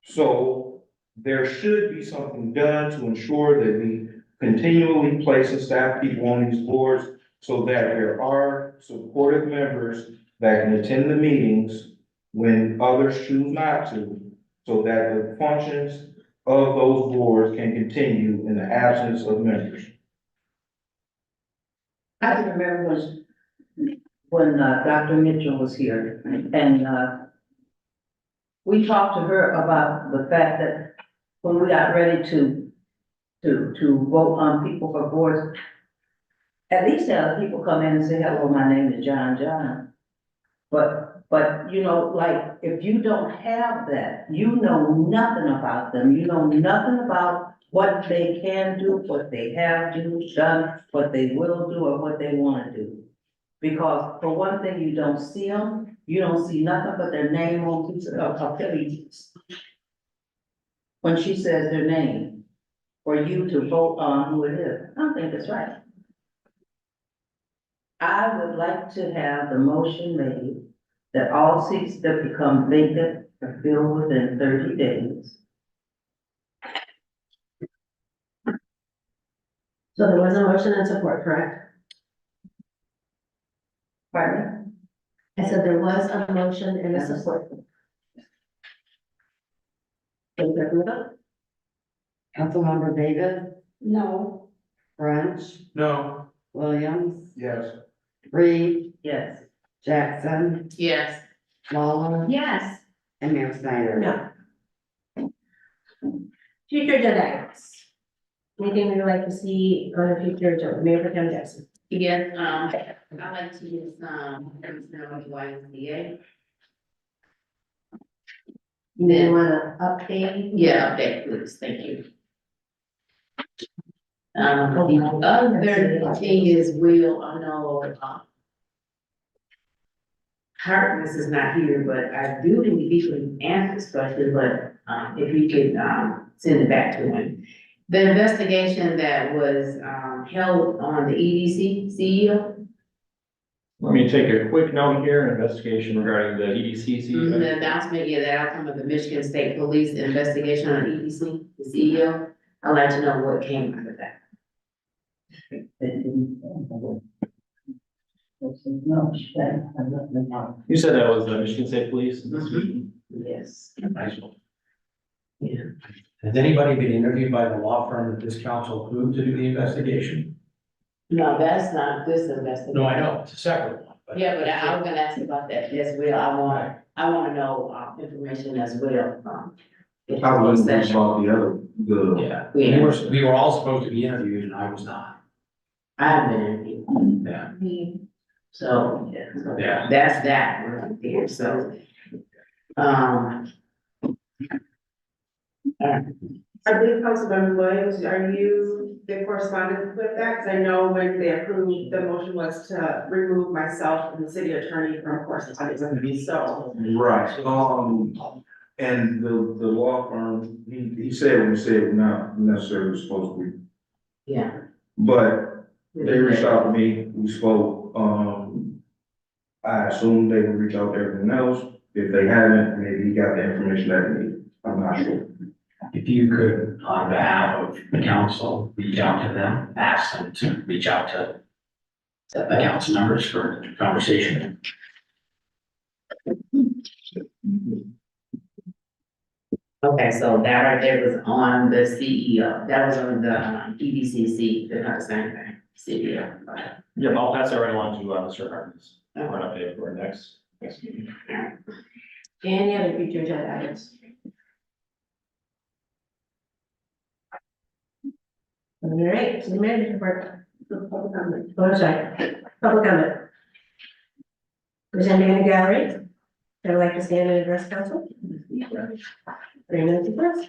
L: So there should be something done to ensure that we continually place and staff people on these boards so that there are supportive members that can attend the meetings when others choose not to, so that the functions of those boards can continue in the absence of members.
M: I can remember when Dr. Mitchell was here and we talked to her about the fact that when we got ready to vote on people for boards, at least have people come in and say, hello, my name is John. But, you know, like, if you don't have that, you know nothing about them. You know nothing about what they can do, what they have done, what they will do, or what they want to do. Because for one thing, you don't see them, you don't see nothing but their name on pieces of pages. When she says their name, for you to vote on who it is, I don't think it's right. I would like to have the motion made that all seats that become vacant are filled within 30 days.
B: So there was a motion and support, correct?
M: Pardon
B: I said there was a motion and a support.
O: Councilmember Davis,
H: No.
O: French,
A: No.
O: Williams,
L: Yes.
O: Reed,
M: me? Yes.
O: Jackson,
F: Yes.
O: Lawler,
B: Yes.
O: and Mayor Snyder.
B: No. Future agendas. Anything we'd like to see on the future agenda, Mayor Pro Tem Jackson?
F: Yes, I like to use, YMCA.
B: You wanna update?
F: Yeah, update, please, thank you. The other thing is, I know, Harkness is not here, but I do think he can answer this question, but, if you could, send it back to him. The investigation that was, held on the EDC CEO,
N: Let me take a quick note here, investigation regarding the EDCC.
F: the announcement, yeah, the outcome of the Michigan State Police investigation on EDC, the CEO, I'd like to know what came out of that.
N: You said that was the Michigan State Police?
F: Yes.
K: Nice one.
F: Yeah.
K: Has anybody been interviewed by the law firm that this council approved to do the investigation?
F: No, that's not this investigation.
K: No, I know, it's a separate one, but.
F: Yeah, but I was gonna ask about that as well. I wanna know, information as well, if
L: I was
F: closed session.
L: about the other, the.
K: Yeah,
F: Yeah.
K: we were all supposed to be interviewed and I was not.
F: I haven't been interviewed,
K: Yeah.
F: so, yeah, so
K: Yeah.
F: that's that right there, so.
E: I believe Councilmember Williams, are you the correspondent with that? Because I know when they approved, the motion was to remove myself and the city attorney from correspondence, so.
L: Right, and the law firm, he said what he said, not necessarily supposed to be,
F: Yeah.
L: but they reached out to me, we spoke, I assume they will reach out to everyone else. If they haven't, maybe he got the information that he needed, I'm not sure.
K: If you could, on behalf of the council, reach out to them, ask them to reach out to the council members for conversation.
F: Okay, so that right there was on the CEO, that was on the EDCC, they're not the same thing, CEO.
N: Yep, I'll pass that right along to, Mr. Harkness. For an update for our next meeting.
B: Any other future agenda items? All right, the manager report. Public comment. Oh, sorry, public comment. Presenting in the gallery. I'd like to stand and address council. 3 minutes address.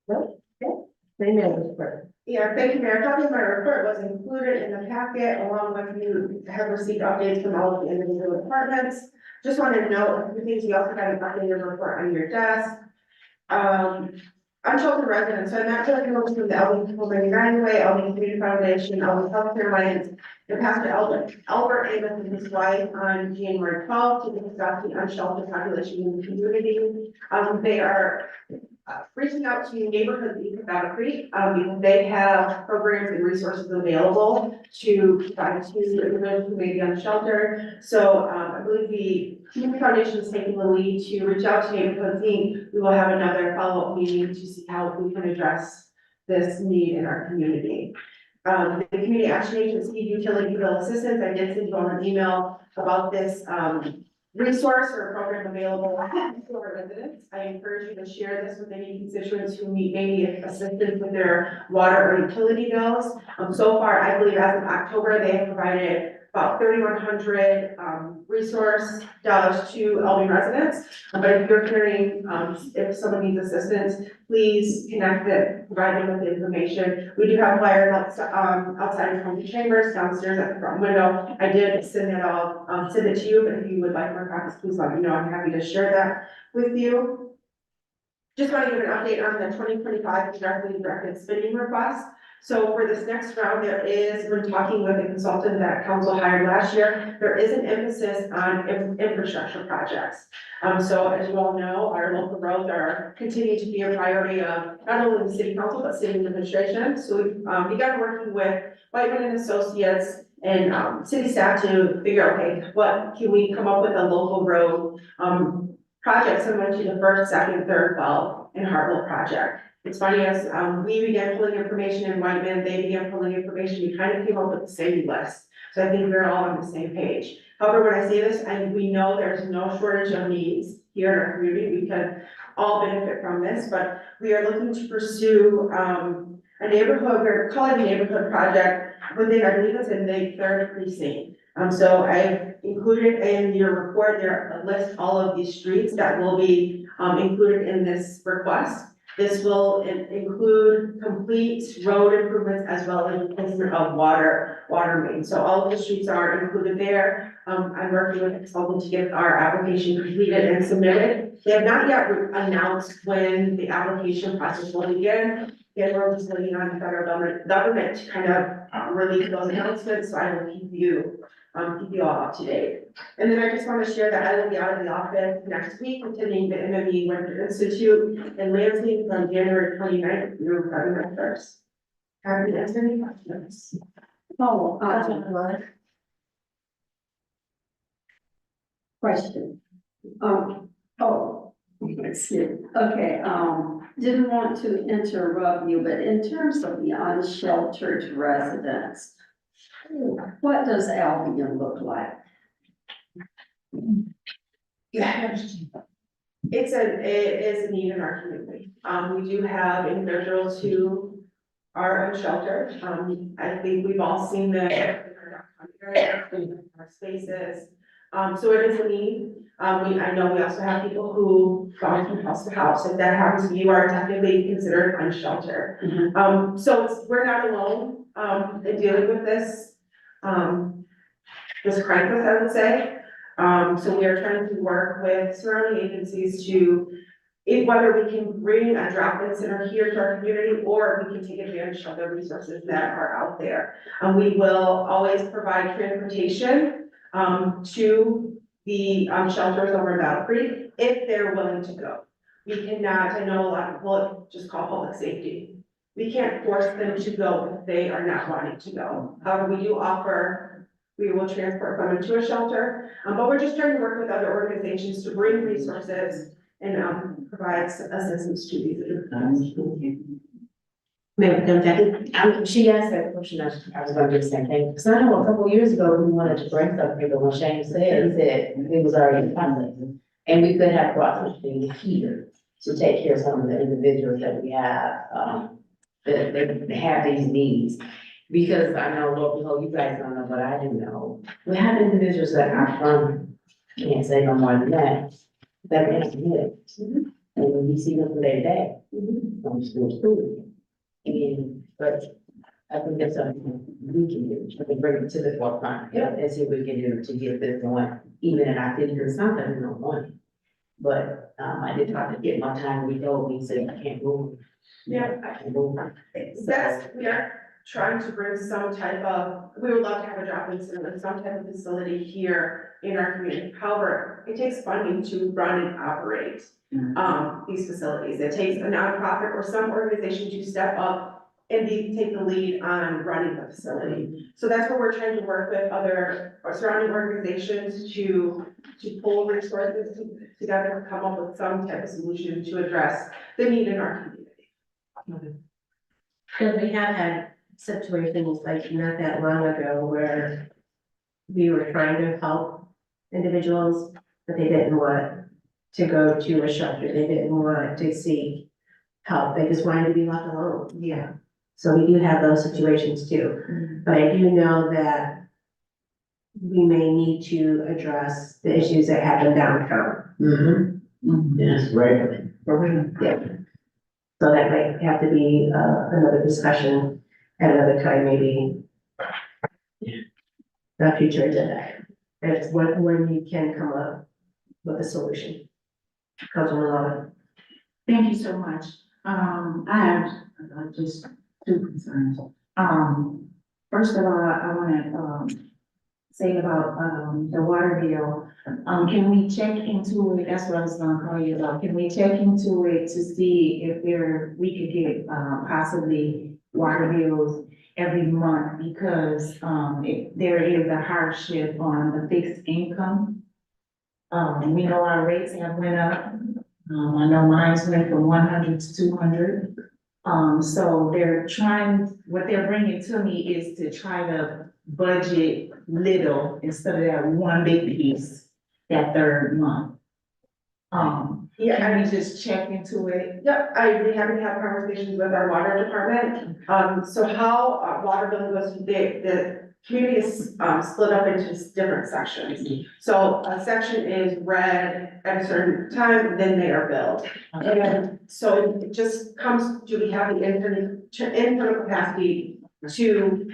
B: No, okay, 3 minutes report.
E: Yeah, thank you, Mayor. A copy of my report was included in the packet along with you have received updates from all of the individual departments. Just wanted to note a few things. You also got an updated report on your desk. I'm Chilton resident, so I'm not really known from the Albion People Living Anyway, Albion Community Foundation, Albion Healthcare Alliance, and Pastor Albert Amos and his wife on January 12th to discuss the unsheltered population in the community. They are reaching out to neighborhoods in Battle Creek, because they have programs and resources available to provide to individuals who may be unsheltered. So, I believe the Community Foundation is taking the lead to reach out to neighborhoods. We will have another follow-up meeting to see how we can address this need in our community. The Community Action Agency Utility Bill Assistance, I did send you all an email about this, resource or program available to our residents. I encourage you to share this with any constituents who may need assistance with their water or utility bills. So far, I believe as of October, they have provided about 3,100 resource dollars to Albion residents. But if you're hearing, if someone needs assistance, please connect it, provide them with the information. We do have flyers outside of county chambers, downstairs at the front window. I did send it all, send it to you, but if you would like more copies, please let me know. I'm happy to share that with you. Just want to give an update on the 2025 directed spending request. So for this next round, we're talking with a consultant that council hired last year. There is an emphasis on infrastructure projects. So as you all know, our local roads are continuing to be a priority of not only the city council, but city administration. So we've begun working with Whiteman and Associates and city staff to figure out, okay, what can we come up with a local road project similar to the first, second, third well and Hartwell project. It's funny, as we began pulling information in Whiteman, they began pulling information, we kind of came up with the same list. So I think we're all on the same page. However, when I say this, we know there's no shortage of needs here in our community. We can
C: all benefit from this, but we are looking to pursue, a neighborhood, we're calling it a neighborhood project within, I believe it's in the 3rd precinct. So I've included in your report, there list all of these streets that will be, included in this request. This will include complete road improvements as well as replacement of water main. So all of the streets are included there. I'm working with a consultant to get our application completed and submitted. They have not yet announced when the application process will begin. Again, we're just waiting on the federal government to kind of release those announcements, so I will keep you all up to date. And then I just want to share that I will be out of the office next week, attending the MME Winter Institute in Lansing from January 29th through February 1st. Happy to answer any questions.
H: Oh, question. Excuse me. Okay, didn't want to interrupt you, but in terms of the unsheltered residents, what does Albion look like?
C: Yeah. It is a need in our community. We do have individuals who are unsheltered. I think we've all seen the our spaces. So it is a need. I know we also have people who go from house to house. If that happens, you are technically considered unsheltered. So we're not alone, in dealing with this, this crisis, I would say. So we are trying to work with surrounding agencies to, whether we can bring a drop-in center here to our community, or we can take advantage of the resources that are out there. We will always provide transportation, to the, shelters over in Battle Creek, if they're willing to go. We cannot, I know a lot of people just call public safety. We can't force them to go if they are not wanting to go. However, we do offer, we will transport them to a shelter, but we're just trying to work with other organizations to bring resources and, provide assistance to these individuals.
F: Madam Jackie, she asked that question, I was gonna do the same thing, because I know a couple of years ago, we wanted to bring something, but when Shane said, he said it was already in process. And we could have processing here to take care of some of the individuals that we have, that they have these needs. Because I know, Lord, you guys don't know, but I do know, we have individuals that are from, can't say no more than that can't get it. And we see them from day to day, from school to school. But I think that's something we can do, we can bring it to the forefront, and see what we can do to get this going, even in our city, because sometimes we don't want it. But, I did try to get my time, we told me, said I can't move.
C: Yeah.
F: I can move.
C: We are trying to bring some type of, we would love to have a drop-in center, some type of facility here in our community. However, it takes funding to run and operate, these facilities. It takes a nonprofit or some organization to step up and take the lead on running the facility. So that's where we're trying to work with other surrounding organizations to pull resources together, to come up with some type of solution to address the need in our community.
B: Because we have had situations like not that long ago where we were trying to help individuals, but they didn't want to go to a shelter. They didn't want to seek help. They just wanted to be left alone.
F: Yeah.
B: So we do have those situations too. But I do know that we may need to address the issues that happen downtown.
K: Yes, right.
B: Yeah. So that might have to be, another discussion at another time, maybe. The future agenda. It's when we can come up with a solution. Councilman Lawler.
E: Thank you so much. I have just two concerns. First of all, I wanna, say about, the water bill. Can we check into it? That's what I was gonna call you about. Can we check into it to see if we could get, possibly water bills every month? Because, there is a hardship on the fixed income. We know our rates have went up. I know mine's went from 100 to 200. So what they're bringing to me is to try to budget little instead of that one big piece that third month. Yeah,
B: Can
E: I,
B: we just check into it?
E: yep, I'd be happy to have conversations with our water department. So how water billing goes, the community is, split up into different sections. So a section is read at a certain time, then they are billed. And so it just comes, do we have the internal capacity to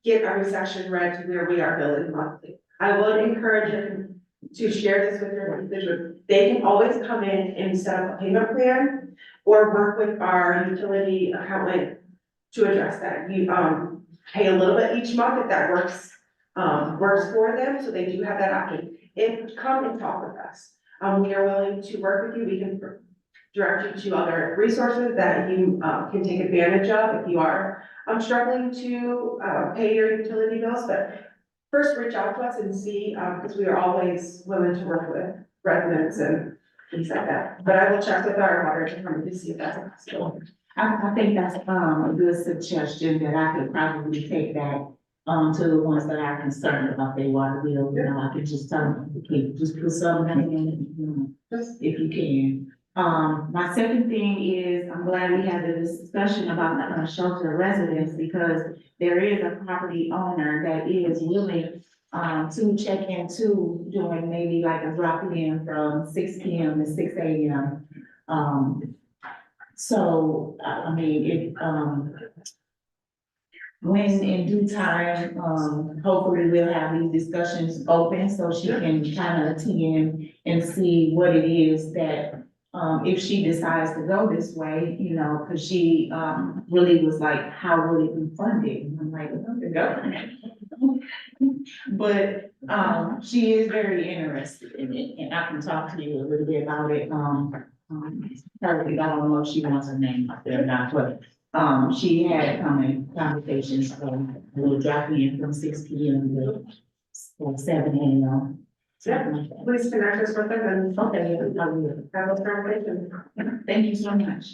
E: get every section read to where we are billing monthly? I would encourage them to share this with their individual. They can always come in and set up a payment plan or work with our utility accountant to address that. You, pay a little bit each month if that works for them, so they do have that option. If, come and talk with us. We are willing to work with you. We can direct you to other resources that you, can take advantage of if you are, struggling to, pay your utility bills, but first reach out to us and see, because we are always willing to work with residents and things like that. But I will check with our water department to see if that's a possibility.
B: I think that's, a good suggestion that I could probably take that, to the ones that are concerned about their water bill. You know, I could just tell them, okay, just put something in it, you know, if you can. My second thing is, I'm glad we had this discussion about the shelter residents, because there is a property owner that is willing to check into doing maybe like a drop in from 6 p.m. to 6 a.m. So, I mean, when in due time, hopefully we'll have these discussions open so she can kind of attend and see what it is that, if she decides to go this way, you know, because she, really was like, how will it be funded? And I'm like, well, the government. But, she is very interested in it, and I can talk to you a little bit about it, probably, I don't know if she wants her name up there or not, but, she had conversations, a little drop in from 6 p.m. to 7 a.m. Something like that.
E: Please connect us with them and
B: Okay, I will.
E: have those conversations.
B: Thank you so much.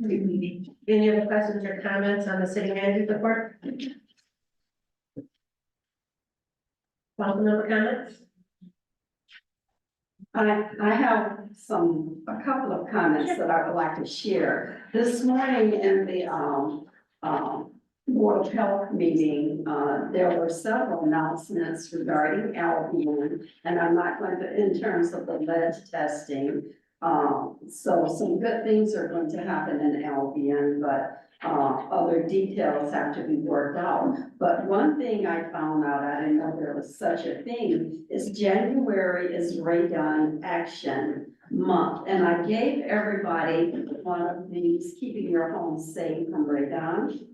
C: Any other questions or comments on the city manager's report? Councilmember comments?
H: I have a couple of comments that I would like to share. This morning in the, Board of Health meeting, there were several announcements regarding Albion, and I'm not going to, in terms of the lead testing. So some good things are going to happen in Albion, but other details have to be worked out. But one thing I found out, I didn't know there was such a thing, is January is Radon Action Month. And I gave everybody one of these, keeping your home safe from radon.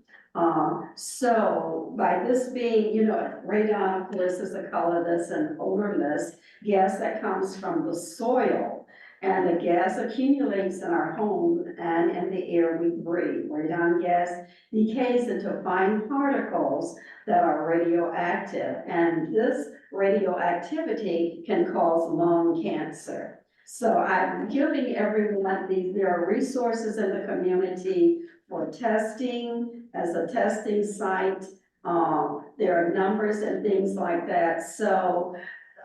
H: So by this being, you know, radon, of course, is a colorless and odorless gas that comes from the soil. And the gas accumulates in our home and in the air we breathe. Radon gas decays into fine particles that are radioactive. And this radioactivity can cause lung cancer. So I'm giving everyone there are resources in the community for testing, as a testing site. There are numbers and things like that. So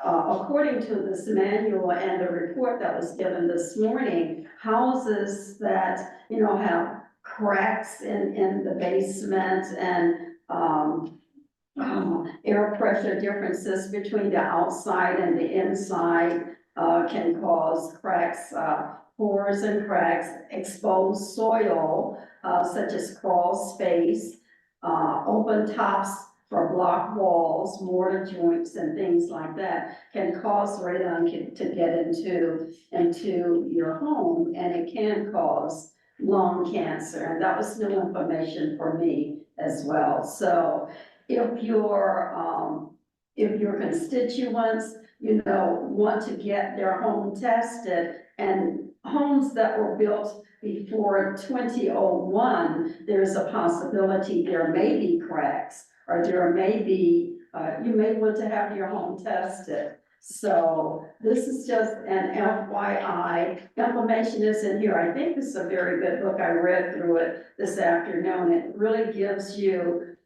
H: according to this manual and the report that was given this morning, houses that, you know, have cracks in the basement and air pressure differences between the outside and the inside can cause cracks, pores and cracks, exposed soil, such as crawl space, open tops for block walls, mortar joints and things like that can cause radon to get into your home, and it can cause lung cancer. And that was new information for me as well. So if your constituents, you know, want to get their home tested, and homes that were built before 2001, there's a possibility there may be cracks, or there may be, you may want to have your home tested. So this is just an FYI. Information is in here. I think this is a very good book. I read through it this afternoon. It really gives you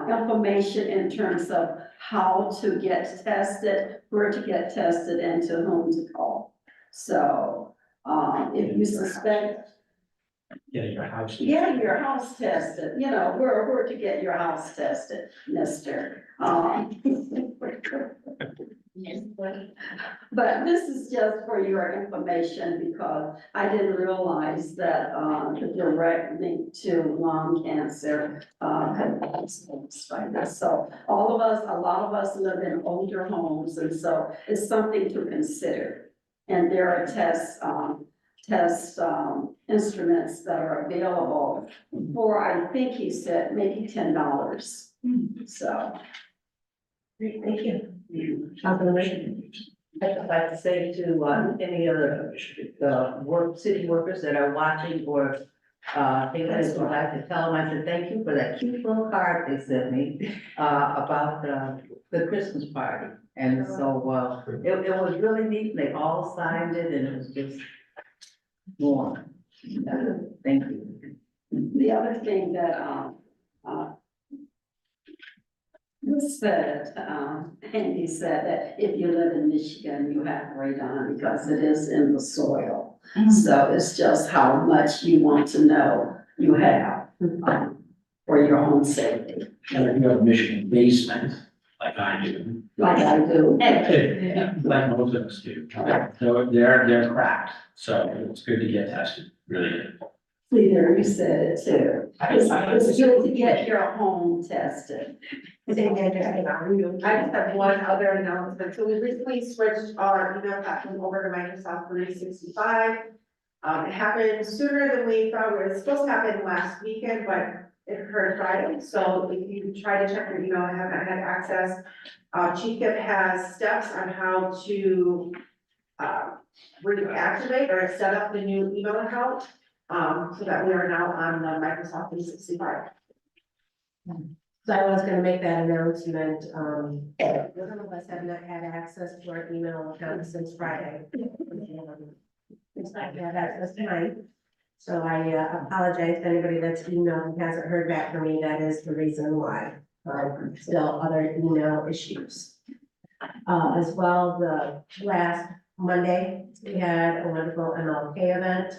H: information in terms of how to get tested, where to get tested, and to whom to call. So If you suspect,
K: Getting your house.
H: get your house tested, you know, where to get your house tested, mister. But this is just for your information because I didn't realize that, the direct link to lung cancer, had been exposed by this. So all of us, a lot of us live in older homes, and so it's something to consider. And there are instruments that are available for, I think he said, maybe $10. So.
M: Great, thank you. I'd like to say to, any of the city workers that are watching or, think that I'd like to tell them, I said, thank you for that cute little card they sent me, about the Christmas party. And so, it was really neat, they all signed it and it was just warm. Thank you.
H: The other thing that, was said, Andy said that if you live in Michigan, you have radon because it is in the soil. So it's just how much you want to know you have, for your own safety,
K: And if you have a Michigan basement, like I do.
H: like I do.
K: Like most of us do. So they're cracked, so it's good to get tested, really good.
H: Peter, you said it too. It's good to get your home tested.
C: I just have one other announcement. So we recently switched our email platform over to Microsoft 365. It happened sooner than we thought. It was supposed to happen last weekend, but it occurred Friday. So if you try to check your email and haven't had access, Chief Kip has steps on how to reactivate or set up the new email account, so that we are now on the Microsoft 365.
B: So I was gonna make that announcement, none of us have not had access to our email account since Friday. It's not had access to mine. So I apologize to anybody that's emailed and hasn't heard back from me, that is the reason why. Still other email issues. As well, the last Monday, we had a wonderful MLK event.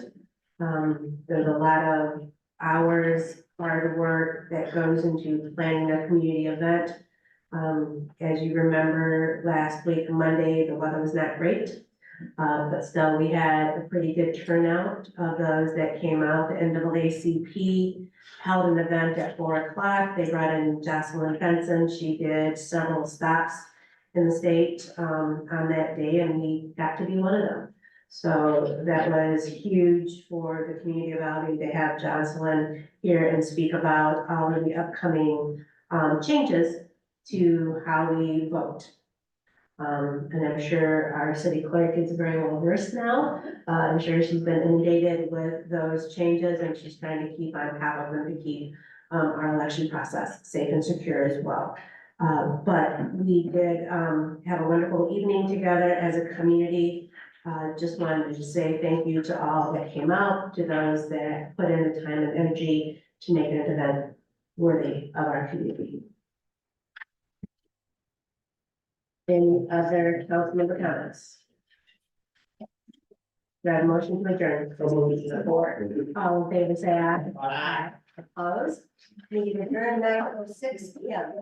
B: There's a lot of hours, hard work that goes into planning a community event. As you remember, last week, Monday, the weather was not great. But still, we had a pretty good turnout of those that came out. The NAACP held an event at 4 o'clock. They brought in Jocelyn Benson. She did several stops in the state, on that day, and we got to be one of them. So that was huge for the community of Albion to have Jocelyn here and speak about all of the upcoming, changes to how we vote. And I'm sure our city clerk is very well versed now. I'm sure she's been inundated with those changes and she's trying to keep on top of them to keep our election process safe and secure as well. But we did have a wonderful evening together as a community. Just wanted to say thank you to all that came out, to those that put in the time and energy to make an event worthy of our community. Any other council member comments? Do I have a motion to adjourn? Support. All in favor, say aye. Aye. Opposed? Meeting adjourned 9:06 PM.